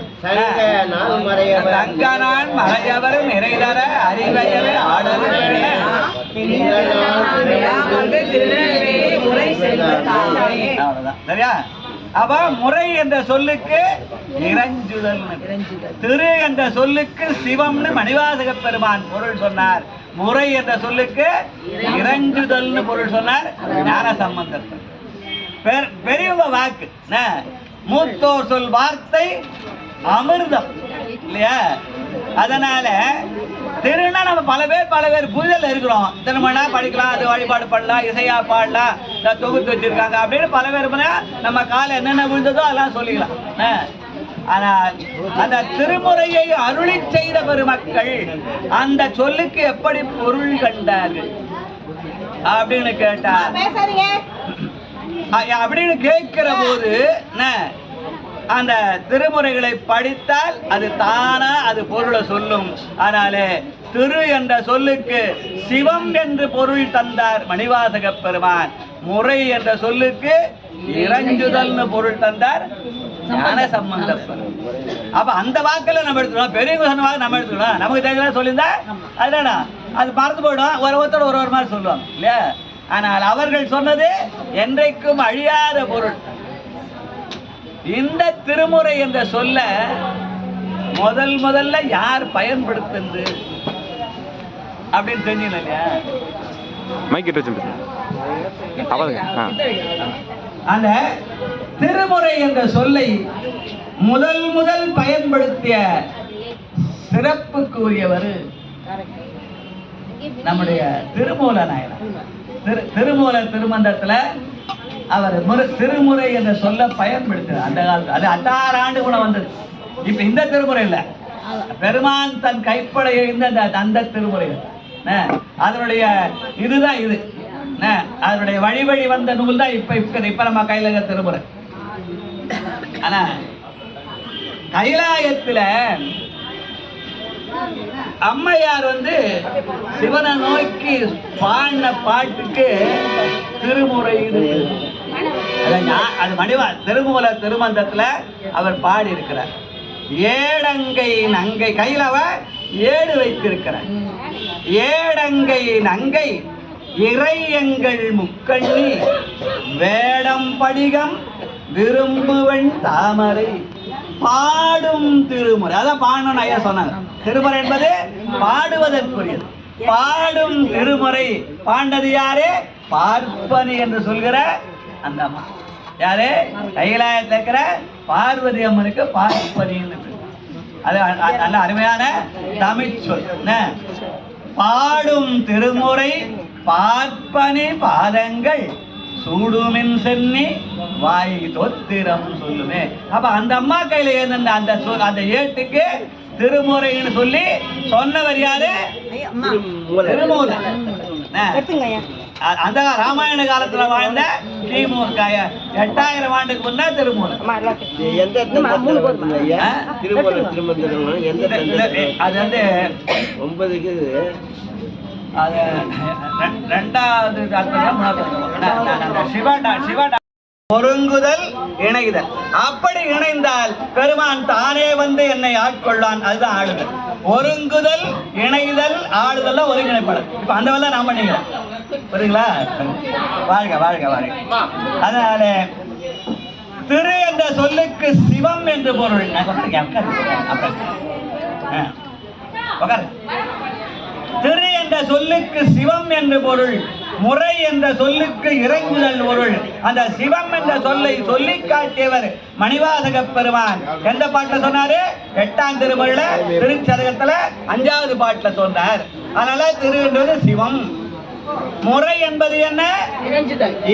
அங்கானான் மறையவர் நிறைதர அறிவையவர் ஆடல். அவ்வளவுதான். சரியா? அப்ப முறை என்ற சொல்லுக்கு இறைஞ்சுதல். திரு என்ற சொல்லுக்கு சிவம்னு மணிவாசக பெருமான் பொருள் சொன்னார். முறை என்ற சொல்லுக்கு இறைஞ்சுதல்னு பொருள் சொன்னார் ஞான சம்பந்தர். பெரியவங்க வாக்கு, மூத்தோர் சொல் வார்த்தை அமிர்தம் இல்லையா? அதனால திருநா நம்ம பல பேர் புரிதல் இருக்கிறோம். திருமணா படிக்கலாம், அது வழிபாடு பண்ணலாம், இசையா பாடலாம், தொகுத்து வச்சிருக்காங்க அப்படின்னு பல பேர் நம்ம காலம் என்னென்ன விழுந்ததோ அதெல்லாம் சொல்லிக்கலாம். ஆனால் அந்த திருமுறையை அருளி செய்த பெருமக்கள் அந்த சொல்லுக்கு எப்படி பொருள் கண்டார்கள் அப்படின்னு கேட்டார். அப்படின்னு கேட்கிற போது அந்த திருமுறைகளை படித்தால் அது தானா அது பொருளை சொல்லும். ஆனாலே திரு என்ற சொல்லுக்கு சிவம் என்று பொருள் தந்தார் மணிவாசக பெருமான். முறை என்ற சொல்லுக்கு இறைஞ்சுதல்னு பொருள் தந்தார் ஞான சம்பந்தர். அப்ப அந்த வாக்கில் நம்ம எடுத்துக்கணும், பெரியவங்க சொன்ன வாக்கு நம்ம எடுத்துக்கணும். நமக்கு தெரிஞ்சதா சொல்லியிருந்தா அதுதானா அது மறந்து போயிடும். ஒருத்தர் ஒரு மாதிரி சொல்லுவாங்க இல்லையா? ஆனால் அவர்கள் சொன்னது என்றைக்கும் அழியாத பொருள். இந்த திருமுறை என்ற சொல்ல முதல்ல யார் பயன்படுத்துது அப்படின்னு தெரியல இல்லையா? அந்த திருமுறை என்ற சொல்லை முதல் பயன்படுத்திய சிறப்புக்குரியவர் நம்முடைய திருமூல நாயனார். திருமூல திருமந்தத்துல அவர் திருமுறை என்ற சொல்ல பயன்படுத்தினார். அந்த காலத்துல அது 16 ஆண்டு கூட வந்தது. இப்ப இந்த திருமுறை இல்ல, பெருமான் தன் கைப்படைய இருந்த அந்த திருமுறை அதனுடைய இதுதான் இது. அதனுடைய வழி வந்த நூல் தான் இப்ப நம்ம கையில இருக்க திருமுறை. ஆனா கைலாயத்துல அம்மையார் சிவனை நோக்கி பாடின பாட்டுக்கு திருமுறை அது மணிவா திருமூல திருமந்தத்துல அவர் பாடி இருக்கிறார். ஏடங்கை நங்கை கையில அவர் ஏடு வைத்திருக்கிறார். ஏடங்கை நங்கை இறையங்கள் முக்கண்ணி வேடம் படிகம் விரும்புவன் தாமரை பாடும் திருமுறை. அதான் பாடணும் ஐயா சொன்னாங்க. திருமுறை என்பது பாடுவதற்குரியது. பாடும் திருமுறை பாண்டது யாரு? பார்ப்பனி என்று சொல்கிற அந்த அம்மா. யாரு? கைலாயத்தில் இருக்கிற பார்வதி அம்மனுக்கு பார்ப்பனி. அது நல்ல அருமையான தமிழ் சொல். பாடும் திருமுறை பார்ப்பனி பாதங்கள் சூடுமின் சென்னி வாய் தொத்திரம் சொல்லுமே. அப்ப அந்த அம்மா கையில ஏந்த அந்த ஏட்டுக்கு திருமுறைன்னு சொல்லி சொன்னவர் யாரு? திருமூலர். அந்த ராமாயண காலத்துல வாழ்ந்த கிமு 8000 ஆண்டுக்கு முன்னா திருமூலர். அது 2வது ஒருங்குதல் இணைதல். அப்படி இணைந்தால் பெருமான் தானே என்னை ஆட்கொள்ளான். அதுதான் ஆளுதல். ஒருங்குதல் இணைதல் ஆளுதல் ஒருங்கிணைப்படல். இப்ப அந்த வேலை நான் பண்ணிக்கிறேன். புரியுங்களா? வாழ்க வாழ்க வாழ்க. அதனால திரு என்ற சொல்லுக்கு சிவம் என்று பொருள். திரு என்ற சொல்லுக்கு சிவம் என்று பொருள். முறை என்ற சொல்லுக்கு இறைஞ்சுதல் பொருள். அந்த சிவம் என்ற சொல்லை சொல்லி காட்டியவர் மணிவாசக பெருமான். எந்த பாட்டுல சொன்னாரு? 8ஆம் திருமுறையில திருச்சதகத்துல 5வது பாட்டுல சொன்னார். அதனால திரு என்பது சிவம். முறை என்பது என்ன?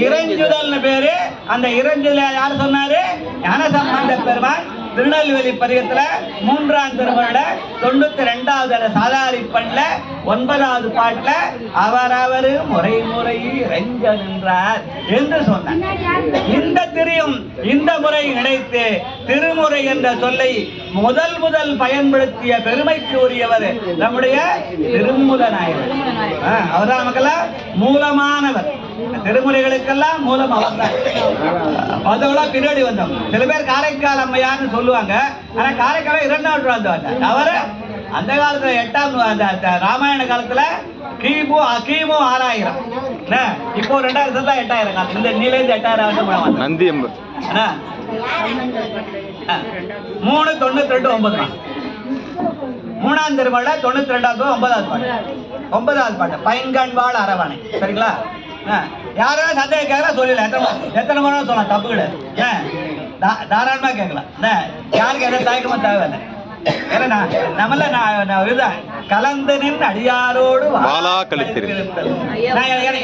இறைஞ்சுதல் பேரு. அந்த இறைஞ்சுதல் யார் சொன்னாரு? ஞானசம்பந்த பெருமான். திருநெல்வேலி பதிகத்துல 3ஆம் திருமுறையில 92வது சாதாரி பண்ணல 9வது பாட்டுல அவரவர் முறை இறைஞ்ச நின்றார் என்று சொன்னார். இந்த திரியும் இந்த முறை இணைத்து திருமுறை என்ற சொல்லை முதல் பயன்படுத்திய பெருமைக்கு உரியவர் நம்முடைய திருமூல நாயகர். அவர்தான் நமக்கெல்லாம் மூலமானவர். திருமுறைகளுக்கெல்லாம் மூலம் அவர் தான். அதோட பின்னாடி வந்தோம். சில பேர் காரைக்கால் அம்மையார்னு சொல்லுவாங்க. ஆனா காரைக்கால 2ஆம் நூற்றாண்டு. அவர் அந்த காலத்துல 8ஆம் ராமாயண காலத்துல கிமு 6000. இப்போ 2000 தான் 8000 காலம். இந்த நீலேந்து 8000 நந்தி 3 92 9 மூணாம் திருமலை 92வது 9வது பாட்டு 9வது பாட்டு பைன்கண்பாள் அரவணை. சரிங்களா? யாரும் சந்தேகம் கேட்கலாம் சொல்லல. எத்தனை முறை சொல்லலாம், தப்பு கிடையாது. தாராளமாக கேட்கலாம். யாருக்கு எந்த தயக்கமும் தேவையில்லை. ஏன்னா நம்மள நான் கலந்து நின்று அடியாரோடு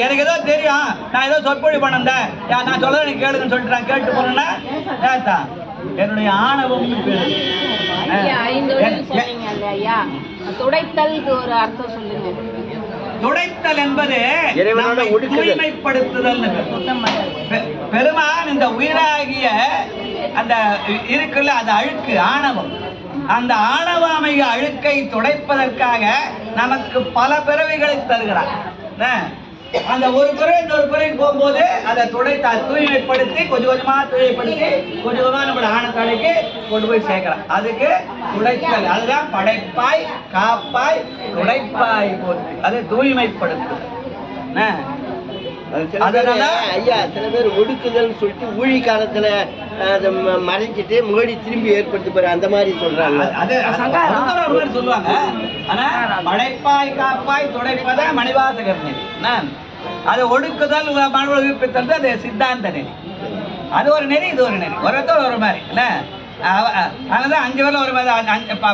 எனக்கு ஏதோ தெரியும், நான் ஏதோ சொற்பொழி பண்ணேன், நான் சொல்ல நீ கேளுன்னு சொல்லிட்டு நான் கேட்டு போனேன்னா என்னுடைய ஆணவம். துடைத்தல் என்பது தூய்மைப்படுத்துதல். பெருமான் இந்த உயிராகிய அந்த இருக்குல்ல, அந்த அழுக்கு ஆணவம், அந்த ஆணவாமைய அழுக்கை துடைப்பதற்காக நமக்கு பல பிறவிகளை தருகிறார். அந்த ஒரு பிறவி இந்த ஒரு பிறவி போகும்போது அதை தூய்மைப்படுத்தி கொஞ்சம் கொஞ்சமா தூய்மைப்படுத்தி கொஞ்சம் கொஞ்சமா நம்மளோட ஆணத்தலைக்கு கொண்டு போய் சேர்க்கலாம். அதுக்கு துடைத்தல். அதுதான் படைப்பாய் காப்பாய் துடைப்பாய் போட்டு அது தூய்மைப்படுத்து. அதனால ஐயா சில பேர் ஒடுக்குதல்னு சொல்லிட்டு ஊழி காலத்துல அதை மறைஞ்சிட்டு முகடி திரும்பி ஏற்படுத்தி போற அந்த மாதிரி சொல்றாங்க. சொல்லுவாங்க. ஆனா படைப்பாய் காப்பாய் துடைப்பதா மணிவாசகர் நெறி. அது ஒடுக்குதல் மனோபித்தல் அது சித்தாந்த நெறி. அது ஒரு நெறி, இது ஒரு நெறி, ஒருத்தர் ஒரு மாதிரி. அதனால 5 பேர்ல ஒரு மாதிரி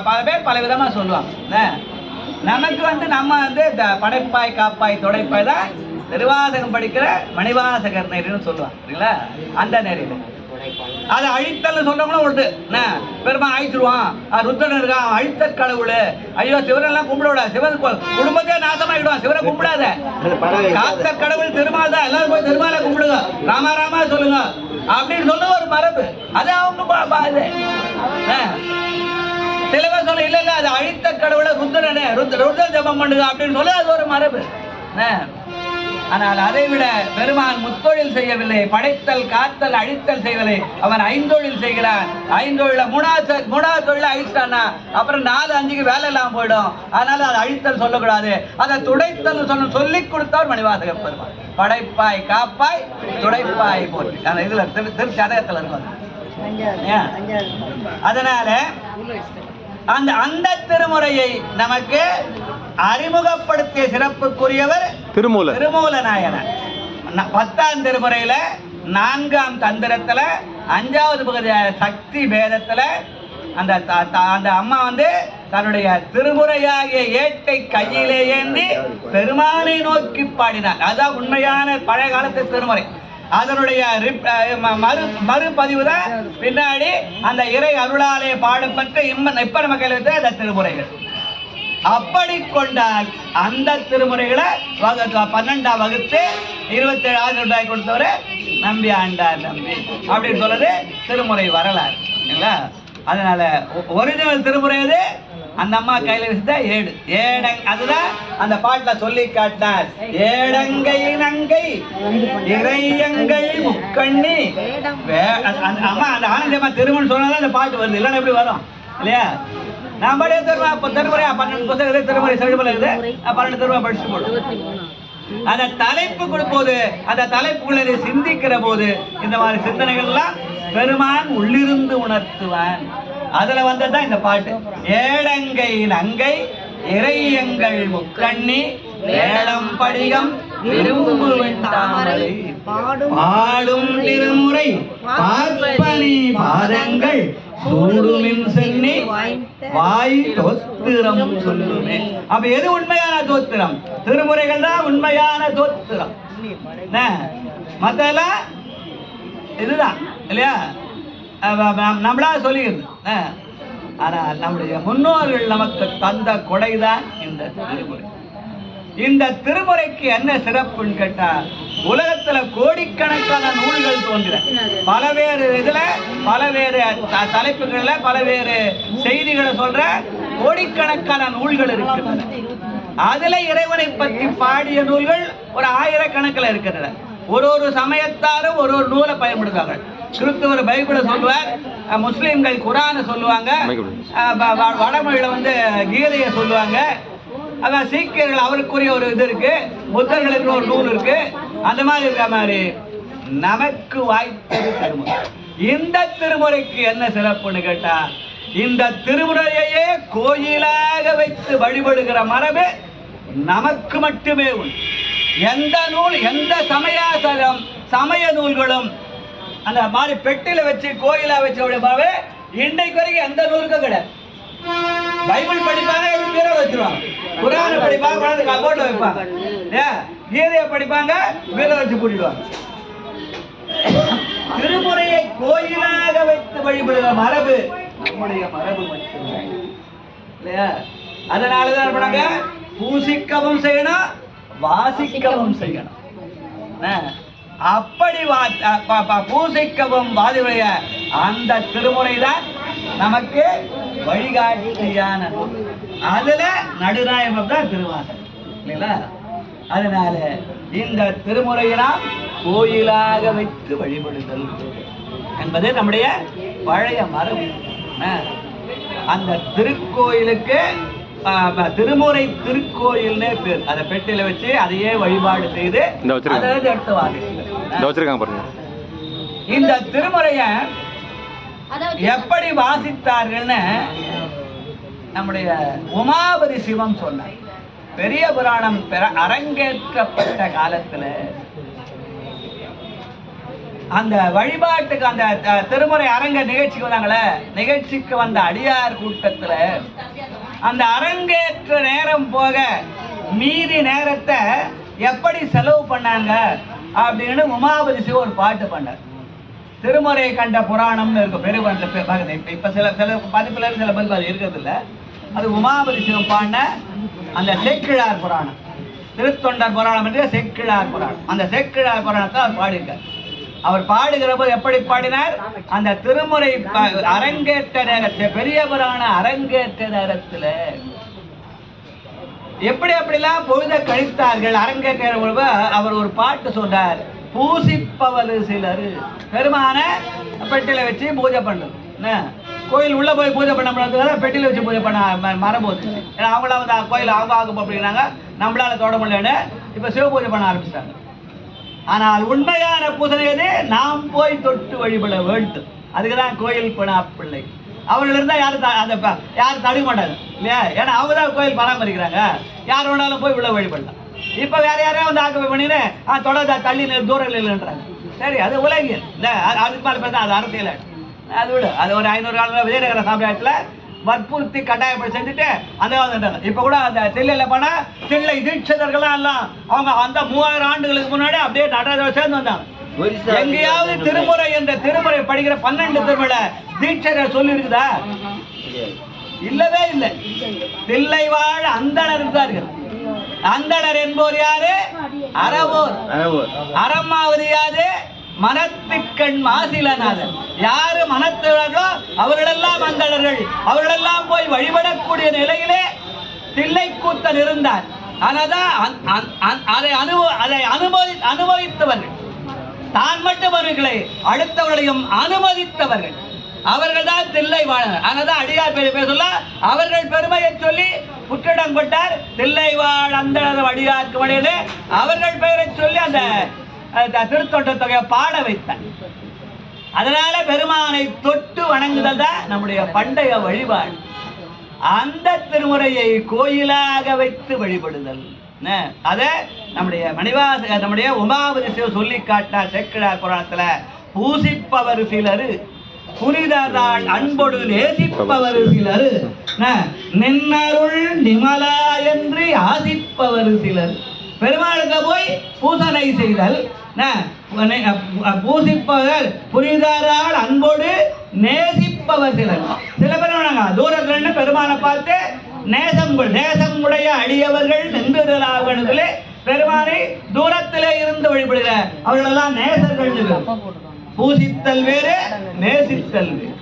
பல பேர் பல விதமா சொல்லுவாங்க. நமக்கு நம்ம படைப்பாய் காப்பாய் துடைப்பாய் தான் திருவாசகம் படிக்கிற மணிவாசகர் நெறின்னு சொல்லுவாங்க. சரிங்களா? அந்த நெறியில அதை அழித்தல் சொல்றவங்களும் உண்டு. பெருமான் அழிச்சிருவான், ருத்ரன் இருக்கான், அழித்த கடவுள், ஐயோ சிவனெல்லாம் கும்பிட, சிவன் குடும்பத்தையே நாசமாயிடுவான், சிவனை கும்பிடாத, காத்த கடவுள் திருமால் தான், எல்லாரும் போய் திருமாலை கும்பிடுங்க, ராமா ராமா சொல்லுங்க அப்படின்னு சொல்ல ஒரு மரபு. அது அவங்க சில பேர் சொல்ல இல்ல இல்ல அது அழித்த கடவுளை ருத்ரனே ருத்ர ஜபம் பண்ணுங்க அப்படின்னு சொல்ல அது ஒரு மரபு. ஆனால் அதை விட பெருமான் முத்தொழில் செய்யவில்லை. படைத்தல் காத்தல் அழித்தல் செய்யவில்லை. அவன் 5 தொழில் செய்கிறான். 5 தொழில 3வது தொழில அழிச்சிட்டானா அப்புறம் 4 5க்கு வேலை இல்லாமல் போயிடும். அதனால அதை அழித்தல் சொல்லக்கூடாது, அதை துடைத்தல் சொல்லிக் கொடுத்தவர் மணிவாசகர் பெருமான். படைப்பாய் காப்பாய் துடைப்பாய் போட்டு அந்த இதுல திருச்சதகத்தில் இருக்கும். அதனால அந்த திருமுறையை நமக்கு அறிமுகப்படுத்திய சிறப்புக்குரியவர் திருமூல நாயனார். 10ஆம் திருமுறையில 4ஆம் தந்திரத்துல 5வது பகுதி சக்தி பேதத்துல அந்த அம்மா தன்னுடைய திருமுறையாகிய ஏட்டை கையிலே ஏந்தி பெருமானை நோக்கி பாடினார். அதுதான் உண்மையான பழைய காலத்து திருமுறை. அதனுடைய மறுபதிவு தான் பின்னாடி அந்த இறை அருளாலே பாடப்பட்டு இப்ப நம்ம கையில் வைத்த அந்த திருமுறைகள். அப்படி கொண்டால் அந்த திருமுறைகளை 12ஆம் வகுத்து 27 ரூபாய் கொடுத்தவரை நம்பி ஆண்டார் நம்பி அப்படின்னு சொல்றது திருமுறை வரலாறு. அதனால ஒரிஜினல் திருமுறை அது அந்த அம்மா கையில வச்சுட்டா அதுதான் அந்த பாட்டுல சொல்லி காட்டினார். ஏடங்கை நங்கை இறையங்கள் முக்கண்ணி அம்மா அந்த ஆனந்தமா திருமணம் சொன்னாதான் அந்த பாட்டு வருது, இல்லைன்னா எப்படி வரும் இல்லையா? நான் படிய திருமுறையா 12 புத்தகத்தை திருமுறை செழுமலை 12 திருமுறை படிச்சுட்டு போடுவோம். அந்த தலைப்பு கொடுப்போது அந்த தலைப்புகளை சிந்திக்கிற போது இந்த மாதிரி சிந்தனைகள்லாம் பெருமான் உள்ளிருந்து உணர்த்துவான். அதுல வந்ததுதான் இந்த பாட்டு. ஏடங்கை நங்கை இறையங்கள் முக்கண்ணி வேடம் படிகம் பாடும் திருமுறை பார்ப்பனி பாதங்கள் சூடுமின் சென்னி வாய் தோத்திரம் சொல்லுமே. அப்ப எது உண்மையான தோத்திரம்? திருமுறைகள் தான் உண்மையான தோத்திரம். மத்தெல்லாம் இதுதான் இல்லையா, நம்மளா சொல்லிக்கிறது. ஆனால் நம்முடைய முன்னோர்கள் நமக்கு தந்த கொடைதான் இந்த திருமுறை. இந்த திருமுறைக்கு என்ன சிறப்புன்னு கேட்டா, உலகத்துல கோடிக்கணக்கான நூல்கள் தோன்றின, பலவேறு இதுல பலவேறு தலைப்புகள்ல பலவேறு செய்திகளை சொல்ற கோடிக்கணக்கான நூல்கள் இருக்கின்றன. அதுல இறைவனை பற்றி பாடிய நூல்கள் ஒரு 1000கணக்கில் இருக்கின்றன. ஒரு சமயத்தாரும் ஒரு நூலை பயன்படுத்துவாங்க. கிறிஸ்துவர் பைபிளை சொல்லுவார், முஸ்லீம்கள் குரானை சொல்லுவாங்க, வடமொழியில கீதையை சொல்லுவாங்க. அதான் சீக்கியர்கள் அவருக்குரிய ஒரு இது இருக்கு, புத்தர்களுக்கு ஒரு நூல் இருக்கு. அந்த மாதிரி இருக்க மாதிரி நமக்கு வாய்த்தது திருமுறை. இந்த திருமுறைக்கு என்ன சிறப்புன்னு கேட்டா, இந்த திருமுறையையே கோயிலாக வைத்து வழிபடுகிற மரபு நமக்கு மட்டுமே உண்டு. எந்த நூல், எந்த சமய நூல்களும் அந்த மாதிரி பெட்டில வச்சு கோயிலா வச்சு வழிபாடு இன்றைக்கு வரைக்கும் எந்த நூலுக்கும் கிடையாது. பைபிள் படிப்பாங்க, எடுத்து பேரை வச்சிருவாங்க. குரானை படிப்பாங்க, கபோர்ட்ல வைப்பாங்க. கீதையை படிப்பாங்க, பேரை வச்சு பூட்டிடுவாங்க. திருமுறையை கோயிலாக வைத்து வழிபடுகிற மரபு நம்முடைய மரபு மட்டுமே இல்லையா? அதனாலதான் பண்ணாங்க, பூசிக்கவும் செய்யணும், வாசிக்கவும் செய்யணும். அப்படி பூசிக்கவும் வாதியுடைய அந்த திருமுறை தான் நமக்கு வழிகாட்டியான நூல். அதுல நடுநாயகம் தான் திருவாசகம் இல்லைங்களா? அதனால இந்த திருமுறையினால் கோயிலாக வைத்து வழிபடுதல் என்பது நம்முடைய பழைய மரபு. அந்த திருக்கோயிலுக்கு திருமுறை திருக்கோயில்னே பேர். அதை பெட்டியில வச்சு அதையே வழிபாடு செய்து எடுத்து வாங்க. இந்த திருமுறைய எப்படி வாசித்தார்கள்னு நம்முடைய உமாபதி சிவம் சொன்னார். பெரிய புராணம் அரங்கேற்றப்பட்ட காலத்துல அந்த வழிபாட்டுக்கு அந்த திருமுறை அரங்க நிகழ்ச்சிக்கு வந்தாங்களே, நிகழ்ச்சிக்கு வந்த அடியார் கூட்டத்துல அந்த அரங்கேற்ற நேரம் போக மீதி நேரத்தை எப்படி செலவு பண்ணாங்க அப்படின்னு உமாபதி சிவம் ஒரு பாட்டு பண்ணார். திருமுறை கண்ட புராணம்னு இருக்கும் பெரிய. இப்ப சில பதிப்புல சில பதிப்பு அது இருக்கிறது இல்லை. அது உமாபதி சிவம் பாடின அந்த செக்கிழார் புராணம், திருத்தொண்டர் புராணம் என்று செக்கிழார் புராணம். அந்த செக்கிழார் புராணத்தை அவர் பாடியிருக்கார். அவர் பாடுகிற போது எப்படி பாடினார்? அந்த திருமுறை அரங்கேற்ற நேரத்தில், பெரிய புராண அரங்கேற்ற நேரத்தில் எப்படி அப்படிலாம் பொழுத கழித்தார்கள். அரங்கேற்ற பொழுது அவர் ஒரு பாட்டு சொன்னார், பூசிப்பவர் சிலர். பெருமான பெட்டியில வச்சு பூஜை பண்ணுறது. கோயில் உள்ள போய் பூஜை பண்ண முடியாது, பெட்டியில வச்சு பூஜை பண்ண மரபு. ஏன்னா அவங்கள வந்து கோயில் அவங்க ஆகும் அப்படின்னாங்க, நம்மளால தொட முடியலன்னு இப்ப சிவ பூஜை பண்ண ஆரம்பிச்சிட்டாங்க. ஆனால் உண்மையான பூஜை எது? நாம் போய் தொட்டு வழிபட வேண்டும். அதுக்குதான் கோயில் பணா பிள்ளை. அவர்கள் இருந்தா யாரும் தடுக்க மாட்டாங்க இல்லையா? ஏன்னா அவங்க தான் கோயில் பராமரிக்கிறாங்க. யார் வேணாலும் போய் உள்ள வழிபடலாம். இப்ப வேற யாரையும் வந்து ஆக்க பண்ணின்னு தொடர்ந்து தள்ளி தூரம் இல்லைன்றாங்க. சரி, அது உலகியல் இல்ல, அதுக்கு மேல பேச அது அரசியல். அது விட அது ஒரு 500 காலம் விஜயநகர சாம்ராஜ்யத்துல வற்புறுத்தி கட்டாயப்படி செஞ்சுட்டு அந்த இப்ப கூட அந்த தில்லையில போனா தில்லை தீட்சிதர்கள்லாம் எல்லாம் அவங்க அந்த 3000 ஆண்டுகளுக்கு முன்னாடி அப்படியே நடராஜர் சேர்ந்து வந்தாங்க. எங்கேயாவது திருமுறை என்ற திருமுறை படிக்கிற 12 திருமுறை தீட்சர் சொல்லி இருக்குதா? இல்லவே இல்லை. தில்லை வாழ் அந்தணர் இருந்தார்கள். அந்தணர் என்போர் யாரு? அறவோர். அறமாவது யாரு? மனத்துக்கண் மாசிலநாதன். யாரு மனத்திலோ அவர்களெல்லாம் அந்தணர்கள். அவர்களெல்லாம் போய் வழிபடக்கூடிய நிலையிலே தில்லைக்கூத்தன் இருந்தார். அதை அனுபவித்தவர்கள் தான் மட்டுமவர்களை அடுத்தவர்களையும் அனுமதித்தவர்கள் அவர்கள் தான் தில்லை வாழ்ந்தனர். அதனால்தான் அடியார் பேர் சொல்ல அவர்கள் பெருமையை சொல்லி புற்றிடம் கொண்டார். தில்லை வாழ் அந்தணர் அடியார்க்கு வழியிலே அவர்கள் பெயரை சொல்லி அந்த திருத்தொண்ட தொகையை பாட வைத்தார். அதனால பெருமானை தொட்டு வணங்குதல் தான் நம்முடைய பண்டைய வழிபாடு. அந்த திருமுறையை கோயிலாக வைத்து வழிபடுதல் அத நம்முடைய நம்முடைய உமாபதி சிவ சொல்லி காட்டார். செக்கிழார் புராணத்துல பூசிப்பவர் சிலர், புனிதரால் அன்பொடு நேசிப்பவர் சிலர், நின்னருள் நிமலா என்று ஆசிப்பவர் சிலர். பெருமாளுக்கு போய் பூசனை செய்தல், பூசிப்பவர் புனிதரால் அன்போடு நேசிப்பவர் சிலர். சில பேர் தூரத்துல பெருமானை பார்த்து நேசம் உடைய அடியவர்கள் நின்றுதலாகலே பெருமானை தூரத்திலே இருந்து வழிபடுகிற அவர்களெல்லாம் நேசர்கள். பூசித்தல் வேறு, நேசித்தல் வேறு.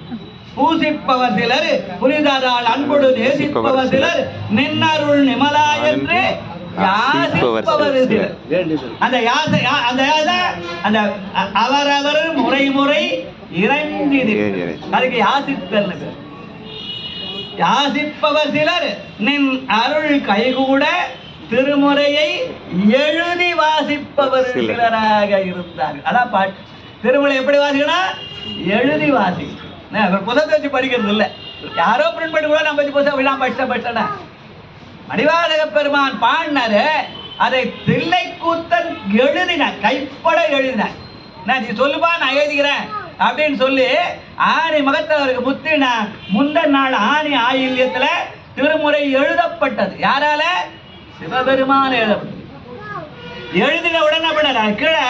பூசிப்பவர் சிலர், புனிதரால் அன்போடு நேசிப்பவர் சிலர், நின்னருள் நிமலா என்று யாசிப்பவர் சிலர். அந்த அவரவர் முறை இறைந்தி அதுக்கு யாசித்தல். யாசிப்பவர் சிலர் நின் அருள் கைகூட திருமுறையை எழுதி வாசிப்பவர் சிலராக இருந்தார்கள். அதான் பாட்டு. திருமுறை எப்படி வாசிக்கணும்? எழுதி வாசி. புத்தகத்தை வச்சு படிக்கிறது இல்லை, யாரோ பிரிண்ட் பண்ணி கூட நம்ம புத்தகம் விழா படிச்சேன்னா. மணிவாசக பெருமான் பாடினாரு, அதை தில்லைக்கூத்தன் எழுதினார், கைப்பட எழுதினார். நீ சொல்லுப்பா நான் எழுதுகிறேன் அப்படின்னு சொல்லி ஆணி மகத்தவருக்கு முத்தினா முந்தன் நாள் ஆணி ஆயில்யத்துல திருமுறை எழுதப்பட்டது. யாரால? சிவபெருமான் எழுதப்பட்டது. எழுதின உடனே பண்ண கீழே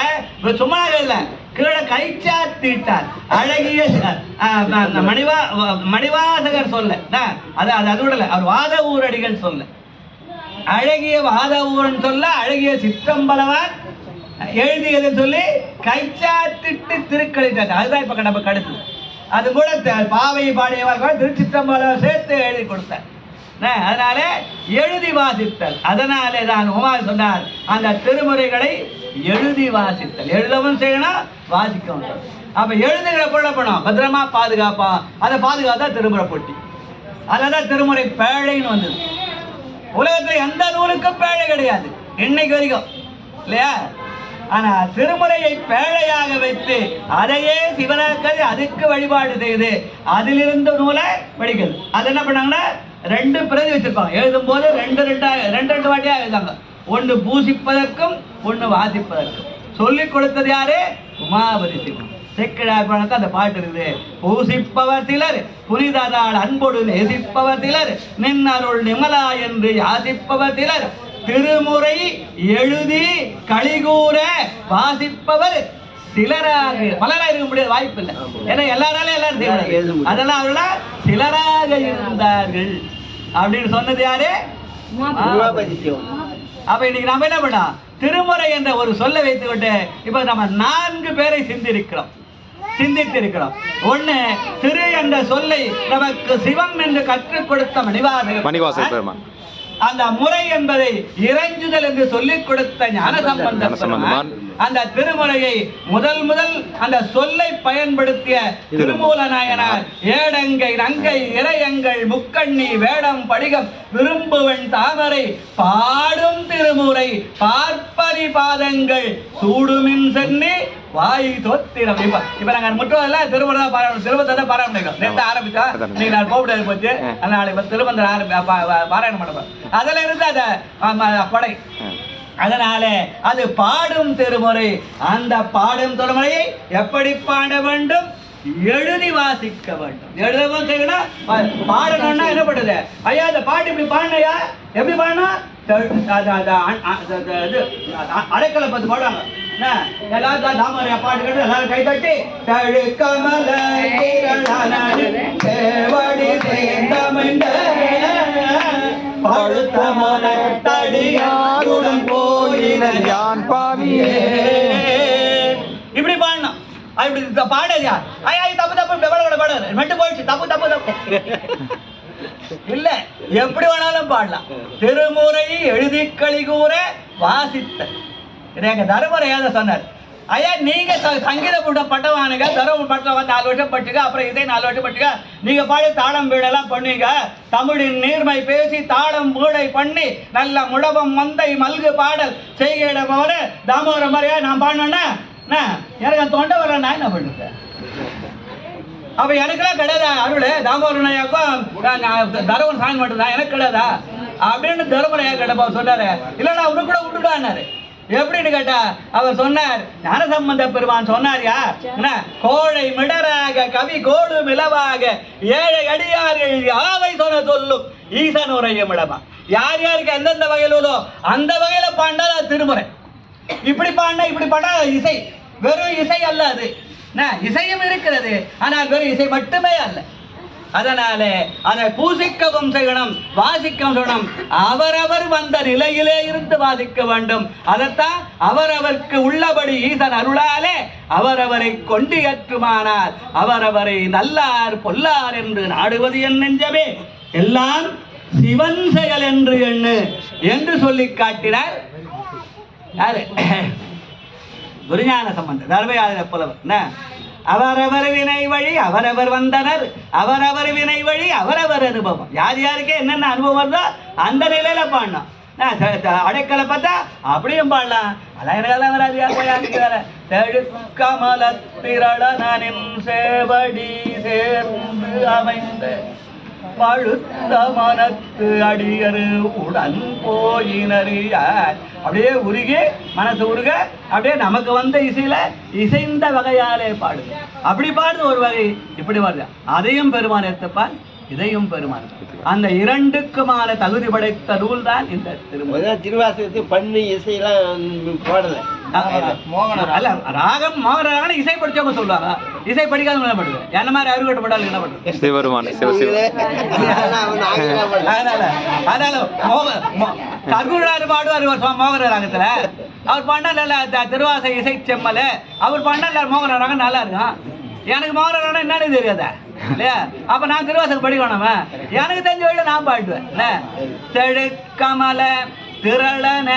சும்மா எழுதல, கீழே கைச்சாத்திட்டார். அழகிய மணிவாசகர் சொல்ல, அது விடல, அவர் வாத ஊரடிகள் சொல்ல, அழகிய வாத ஊரன் சொல்ல, அழகிய சிற்றம்பலவான் எழுதியதை சொல்லி கைச்சாத்திட்டு திருக்களித்தார். அதுதான் இப்ப நம்ம கடுத்தது. அது கூட பாவை பாடியவார்கள் திருச்சிற்றம்பலம் சேர்த்து எழுதி கொடுத்தார். அதனால எழுதி வாசித்தல். அதனாலே தான் உமார் சொன்னார், அந்த திருமுறைகளை எழுதி வாசித்தல். எழுதவும் செய்யணும், வாசிக்கவும். அப்ப எழுதுகிற பொருளப்பணும் பத்திரமா பாதுகாப்பா, அதை பாதுகாத்தா திருமுறை போட்டி. அதனாலதான் திருமுறை பேழைன்னு வந்தது. உலகத்துல எந்த நூலுக்கும் பேழை கிடையாது இன்னைக்கு வரைக்கும், இல்லையா? ஆனா திருமுறையை பேழையாக வைத்து அதையே சிவனாக்கி அதுக்கு வழிபாடு செய்து அதிலிருந்து நூலை படிக்கிறது. அது என்ன பண்ணாங்கன்னா 2 பிரதி வச்சிருப்பாங்க. எழுதும் போது 2 வாட்டியா எழுதாங்க. ஒன்று பூசிப்பதற்கும் ஒன்று வாசிப்பதற்கும். சொல்லிக் கொடுத்தது யாரு? உமாபதி சிவன். செக்கிழார் பணத்தை அந்த பாட்டு இருக்குது. பூசிப்பவர் சிலர் புனிததால் அன்போடு நேசிப்பவர் சிலர், நின் அருள் நிமலா என்று யாசிப்பவர் சிலர், திருமுறை எழுதி கலிகூற வாசிப்பவர் சிலராக. பலராக இருக்க முடியாது, வாய்ப்பு இல்லை. ஏன்னா எல்லாராலும் எல்லாரும் செய்ய, அதெல்லாம் அவர்கள சிலராக இருந்தார்கள் அப்படின்னு சொன்னது யாரு? அப்ப இன்னைக்கு நம்ம என்ன பண்ணோம்? திருமுறை என்ற ஒரு சொல்ல வைத்துவிட்டு இப்ப நம்ம 4 பேரை சிந்தித்திருக்கிறோம். ஒண்ணு, திரு என்ற சொல்லை நமக்கு சிவம் என்று கற்றுக் கொடுத்த மணிவாசக பெருமான். அந்த முறை என்பதை இறைஞ்சுதல் என்று சொல்லிக் கொடுத்த ஞானசம்பந்த பெருமான். அந்த திருமுறையை முதல் அந்த சொல்லை பயன்படுத்திய திருமூல நாயனார். ஏடங்கை நங்கை இறையங்கள் முக்கண்ணி வேடம் படிகம் விரும்புவன் தாமரை பாடும் திருமுறை பார்ப்பரி பாதங்கள் சூடுமின் சென்னி வாய் தோத்திரம். இப்ப நாங்க முற்றுவதில்ல திருமுறை தான் பாராயணம், திருமணத்தை தான் பாராயணம் பண்ணிக்கிறோம். நேற்று ஆரம்பிச்சா நீங்க நான் போக போச்சு, அதனால திருமணம் பாராயணம் பண்ண அதுல இருந்து அத கொடை. அதனால அது பாடும் திருமுறை. அந்த பாடும் திருமுறையை எப்படி பாட வேண்டும்? எழுதி வாசிக்க வேண்டும். எழுதவும் செய்யணும், பாடணும்னா என்ன பண்ணுது? ஐயா இந்த பாட்டு இப்படி பாடினையா, எப்படி பாடணும்? அடைக்கலை பத்து பாடுவாங்க. எல்லாரும் தாமரையா பாட்டு கேட்டு எல்லாரும் கை தட்டி இப்படி பாடணும். அப்படி பாடையா ஐயா தப்பு பாடாது மெட்டு போயிடுச்சு, தப்பு இல்ல, எப்படி வேணாலும் பாடலாம். திருமுறை எழுதி கலிகூற வாசித்த எங்க தருமரையாத சொன்னார். ஐயா நீங்க சங்கீத பட்டவானுங்க, தரும பட்டம் 4 வருஷம் பட்டுக்க, அப்புறம் இதை 4 வருஷம் பட்டுக்க, நீங்க பாடி தாளம் வீடெல்லாம் பண்ணுவீங்க. தமிழின் நீர்மை பேசி தாளம் வீடை பண்ணி நல்ல முழவம் மந்தை மல்கு பாடல் செய்கிடமான தாமோதர மாதிரியா நான் பாடினேன்னா எனக்கு தொண்டை வரேன்னா என்ன பண்ணுறேன்? அப்ப எனக்குலாம் கிடையாதா அருள்? தாமோதரனையாக்கும் தருமன் சாமி மட்டும்தான், எனக்கு கிடையாதா அப்படின்னு தருமனையா கேட்டப்பா சொன்னாரு. இல்லைன்னா அவனுக்கு கூட விட்டுட்டாரு. எப்படின்னு கேட்டா அவர் சொன்னார், ஞானசம்பந்த பெருமான் சொன்னார்யா, கோழை மிடராக கவி கோடு மிளவாக ஏழை அடியார்கள் யாவை சொன்ன சொல்லும் ஈசன் உரையும் இடமா. யார் யாருக்கு எந்தெந்த வகையிலோ அந்த வகையில பாண்டா திருமுறை. இப்படி பாண்டா இப்படி பாண்டா இசை, வெறும் இசை அல்ல அது. இசையும் இருக்கிறது, ஆனால் வெறும் இசை மட்டுமே அல்ல. அதனால அதை பூசிக்கவும் செய்யணும், வாசிக்கவும் செய்யணும். அவரவர் வந்த நிலையிலே இருந்து வாசிக்க வேண்டும். அதைத்தான் அவரவருக்கு உள்ளபடி ஈசன் அருளாலே அவரவரை கொண்டு ஏற்றுமானார் அவரவரை நல்லார் பொல்லார் என்று நாடுவது என் நெஞ்சமே எல்லாம் சிவன் செயல் என்று எண்ணு என்று சொல்லி காட்டினார். யாரு? குருஞான சம்பந்தர் தர்மயாதிர புலவர். அவரவர் வினை வழி அவரவர் வந்தனர், அவரவர் வினை வழி அவரவர் அனுபவம். யார் யாருக்கே என்னென்ன அனுபவம் வருதோ அந்த நிலையில பாடணும். அடைக்கலை பார்த்தா அப்படியும் பாடலாம். அதெல்லாம் எனக்கெல்லாம் வராதியா போய் அதுக்கு வேற தெழுக்கமல திரளனின் சேவடி சேர்ந்து அமைந்த பழுத்த மனத்து அடியரு உடன் போயினறிய. அப்படியே உருகி மனசு உருக அப்படியே நமக்கு வந்த இசையில இசைந்த வகையாலே பாடுது. அப்படி பாடுது ஒரு வகை, இப்படி வருது. அதையும் பெருமான் எடுத்துப்பான், இதையும் பெருமான். அந்த இரண்டுக்குமான தகுதி படைத்த நூல் தான் இந்த திருவாசகத்துக்கு பண்ணு இசையெல்லாம் போடல. அல்ல ராகம் மோகன ராகம் இசை படிச்சவங்க சொல்லுவாங்க, இசை படிக்காதவங்க என்ன பண்ணுது, என்ன மாதிரி அறுவட்டுப்பட்டாலும் என்ன பண்ணுது. அதனால கர்குடாரு பாடுவார் மோகன ராகத்துல. அவர் பாண்டா திருவாசை இசை செம்மல, அவர் பாண்டா மோகன ராகம் நல்லா இருக்கும். எனக்கு மோகன ராகம் என்னன்னு தெரியாதா இல்லையா? அப்ப நான் திருவாசகம் படிக்கணும், எனக்கு தெரிஞ்ச வழியில நான் பாடுவேன். செழுக்கமல திரளன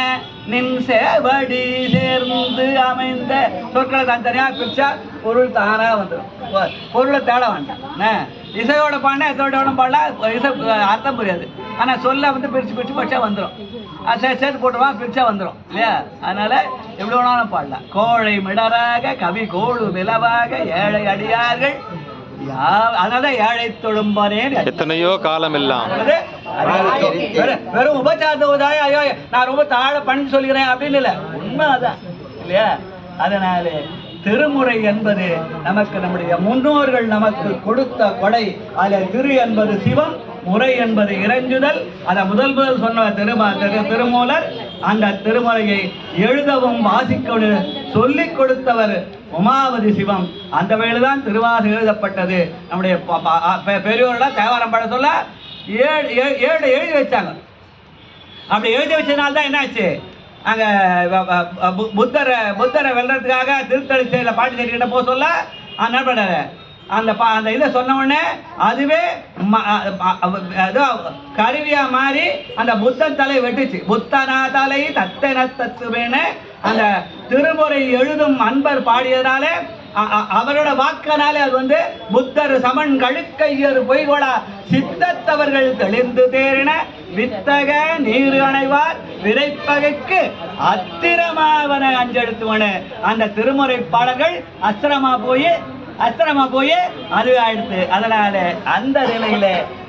நின் சேவடி சேர்ந்து அமைந்த சொற்களை தான் தனியா பிரிச்சா பொருள் தானா வந்துடும். பொருளை தேட வேண்டாம். இசையோட பாடினா எத்தோட பாடலாம், இசை அர்த்தம் புரியாது. ஆனா சொல்ல வந்து பிரிச்சு பிரிச்சு படிச்சா வந்துடும். சேர்த்து போட்டுருவான், பிரிச்சா வந்துடும் இல்லையா? அதனால எவ்வளவு வேணாலும் பாடலாம். கோழை மிடராக கவி கோடு விளவாக ஏழை அடியார்கள், அதனாலதான் ஏழை தொழும்பானே எத்தனையோ காலம் எல்லாம் வெறும் உபச்சாரத்தை உதாய ஐயோ நான் ரொம்ப தாழ பணிஞ்சு சொல்கிறேன் அப்படின்னு இல்லை, உண்மை அதான் இல்லையா? அதனால திருமுறை என்பது நமக்கு நம்முடைய முன்னோர்கள் நமக்கு கொடுத்த கொடை. அதில் திரு என்பது சிவம், முறை என்பது இறைஞ்சுதல். அதை முதல் சொன்ன திருமூலர். அந்த திருமுறையை எழுதவும் வாசிக்கவும் சொல்லிக் கொடுத்தவர் உமாவதி சிவம். அந்த வேளைதான் திருவாசகம் எழுதப்பட்டது. நம்முடைய பெரியோர்களாம் தேவாரம் பாட சொல்ல ஏழு எழுதி வச்சாங்க. அப்படி எழுதி வச்சதுனால்தான் என்னாச்சு, அங்கே புத்தரை வெல்றதுக்காக திருத்தணிச்சேரியில் பாண்டிச்சேரிக்கிட்ட போக சொல்ல என்ன பண்ணாரு, அந்த இதை சொன்ன உடனே அதுவே கருவியா மாறி அந்த புத்தன் தலை வெட்டுச்சு. புத்தனா தலை தத்தன தத்துவேன்னு அந்த திருமுறை எழுதும் அன்பர் பாடியதுனால அவரோட வாக்கனாலே அது வந்து புத்தர் சமன் கழுக்கையர் பொய்கொளா சித்தத்தவர்கள் தெளிந்து தேறின வித்தக நீர் அணைவார் விரைப்பகைக்கு அத்திரமாவன அஞ்செழுத்துவன. அந்த திருமுறை பாடல்கள் அஸ்திரமா போய் அதுவே ஆயிடுத்து. அதனால அந்த நிலையில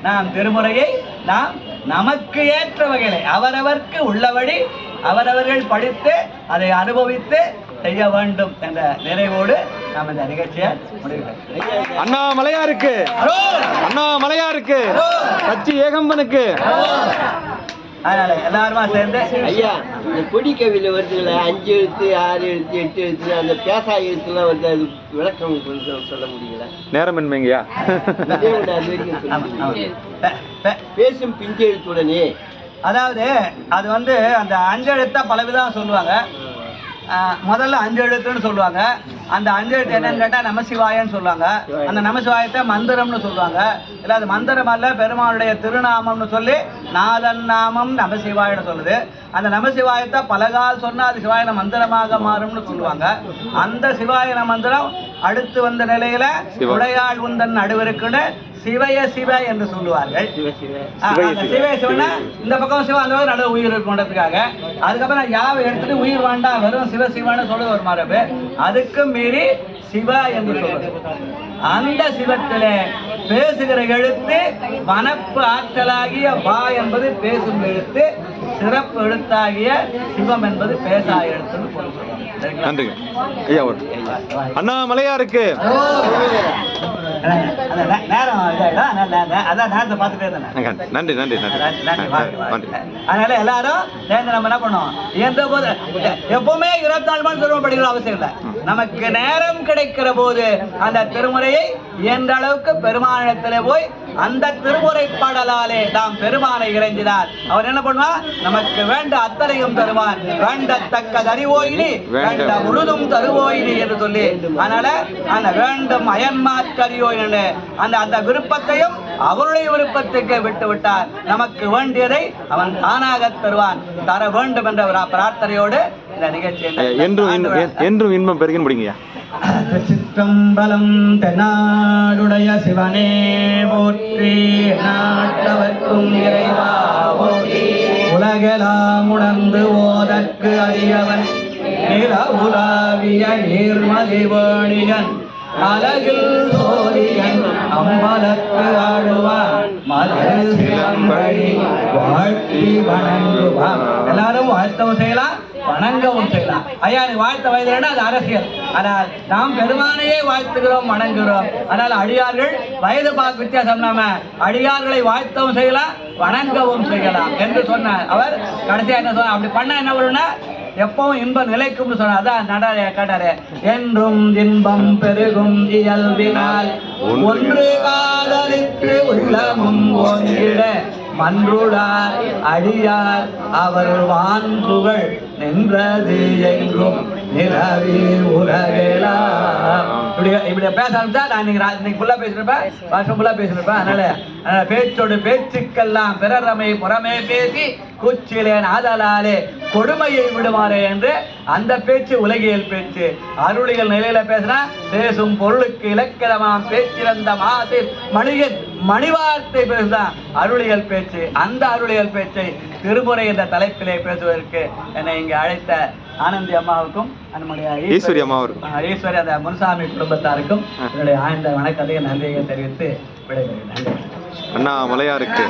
நாம் திருமுறையை நாம் நமக்கு ஏற்ற வகையில அவரவர்க்கு உள்ளபடி அவரவர்கள் படித்து அதை அனுபவித்து செய்ய வேண்டும் என்ற நிறைவோடு நாம் இந்த நிகழ்ச்சியை முடிக்கிறோம். அண்ணாமலையாருக்கு கட்சி ஏகம்பனுக்கு. அதனால எல்லாருமா சேர்ந்து ஐயா இந்த கொடி கவியில வருதுங்களா 5 எழுத்து 6 எழுத்து 8 எழுத்து அந்த பேசா எழுத்துலாம் வந்து அது விளக்கம் சொல்ல முடியல, நேரமின்மைங்கய்யா. பேசும் பிஞ்சு எழுத்துடனே, அதாவது அது வந்து அந்த 5 எழுத்தா பலவிதம் சொல்லுவாங்க. முதல்ல 5 எழுத்துன்னு சொல்லுவாங்க. அந்த 5 எழுத்து என்னன்னு கேட்டால் நமசிவாயன்னு சொல்லுவாங்க. அந்த நமசிவாயத்தை மந்திரம்னு சொல்லுவாங்க. இல்லை அது மந்திரம் அல்ல, பெருமாளுடைய திருநாமம்னு சொல்லி நாதன் நாமம் நமசிவாயன்னு சொல்லுது. அந்த நமசிவாயத்தை பலகால் சொன்னால் அது சிவாயன மந்திரமாக மாறும்னு சொல்லுவாங்க. அந்த சிவாயன மந்திரம் அடுத்து வந்த நிலையில உடையாள் உந்தன் நடுவருக்குன்னு சிவய சிவ என்று சொல்லுவார்கள். சிவய சிவனா இந்த பக்கம் சிவா அந்த நடுவு உயிர் கொண்டதுக்காக. அதுக்கப்புறம் யாவை எடுத்துட்டு உயிர் வேண்டாம் வெறும் சிவ சிவான்னு சொல்லுது ஒரு மரபு. அதுக்கும் மீறி சிவா என்று சொல்வது. அந்த சிவத்தில பேசுகிற எழுத்து வனப்பு ஆற்றலாகிய வா என்பது பேசும் எழுத்து, சிறப்பு எழுத்தாகிய சிவம் என்பது பேசா எழுத்துன்னு சொல்லுவாங்க. நன்றிங்க ஐயா. அண்ணாமலையாருக்கு நேரம் அதான் நேரத்தை பார்த்துட்டே இருந்தேன். நன்றி நன்றி நன்றி. அதனால எல்லாரும் சேர்ந்து நம்ம என்ன பண்ணுவோம், எந்த போது எப்பவுமே 24 மணி நேரம் படிக்கிற அவசியம் இல்லை. நமக்கு நேரம் கிடைக்கிற போது அந்த திருமுறையை எந்த அளவுக்கு பெருமானிடத்திலே போய் அந்த திருமுறை பாடலாலே நாம் பெருமானை இறைஞ்சினார் அவர் என்ன பண்ணுவான், நமக்கு வேண்ட அத்தனையும் தருவான். வேண்டத்தக்க தருவோயினி வேண்ட முழுதும் தருவோயினி என்று சொல்லி, அதனால அந்த வேண்டும் அயன்மாற்றறியோயின் அந்த விருப்பத்தையும் அவருடைய விருப்பத்துக்கு விட்டு விட்டார். நமக்கு வேண்டியதை அவன் தானாக தருவான். தர வேண்டும் என்ற பிரார்த்தனையோடு இந்த நிகழ்ச்சியை என்றும் இன்பம் பெருகின் முடிங்கய்யா. சிற்றம்பலம் தென்னாடுடைய சிவனே போற்றி, நாட்டவர்க்கும் இறைவா போற்றி. உலகெலாம் உணர்ந்து ஓதற்கு அறியவன் நில உலாவிய நீர்மதிவேணியன் அழகில் சோழியன் அம்பலத்து ஆடுவான் மலர் சிலம்படி வாழ்த்தி வணங்குவான். எல்லாரும் வாழ்த்தவும் செய்யலாம், வணங்கவும் செய்யலாம். ஐயா நீ வாழ்த்த வயதுனா அது அரசியல். ஆனால் நாம் பெருமானையே வாழ்த்துகிறோம், வணங்குகிறோம். ஆனால் அடியார்கள் வயது பார்க்க வித்தியாசம் இல்லாம அடியார்களை வாழ்த்தவும் செய்யலாம், வணங்கவும் செய்யலாம் என்று சொன்னார். அவர் கடைசியா என்ன சொன்னார், அப்படி பண்ண என்ன வரும்னா எப்பவும் இன்பம் நிலைக்கும்னு சொன்னார். அதான் நடாரே கேட்டாரு, என்றும் இன்பம் பெருகும் இயல்பினால் ஒன்று காதலித்து உள்ளமும் ஓங்கிட மன்றுளார் அடியார் அவர் வான் புகழ் நின்றது எங்கும் நிலவி உலகெல்லாம். இப்படி பேச ஆரம்பிச்சா நான் இன்னைக்கு ஃபுல்லா பேசிருப்பேன், வருஷம் ஃபுல்லா பேசிருப்பேன். அதனால பேச்சோடு பேச்சுக்கெல்லாம் பிறரமை புறமே பேசி கூச்சிலேன் ஆதலாலே கொடுமையை விடுமாறே என்று அந்த பேச்சு உலகியல் பேச்சு. அருளியல் நிலையில பேசினா பேசும் பொருளுக்கு இலக்கிரமாம் பேச்சிறந்த மாசில் மணிகன் மணிவார்த்தை பேசுதான் அருளியல் பேச்சு. அந்த அருளியல் பேச்சை திருமுறை என்ற தலைப்பிலே பேசுவதற்கு என்னை இங்கு அழைத்த ஆனந்தி அம்மாவுக்கும் நம்முடைய ஈஸ்வரி அம்மாவுக்கும் ஈஸ்வரி அந்த முனுசாமி குடும்பத்தாருக்கும் என்னுடைய ஆழ்ந்த வணக்கத்தை நன்றியை தெரிவித்து விடைபெறுகிறேன். அண்ணா மலையாருக்கு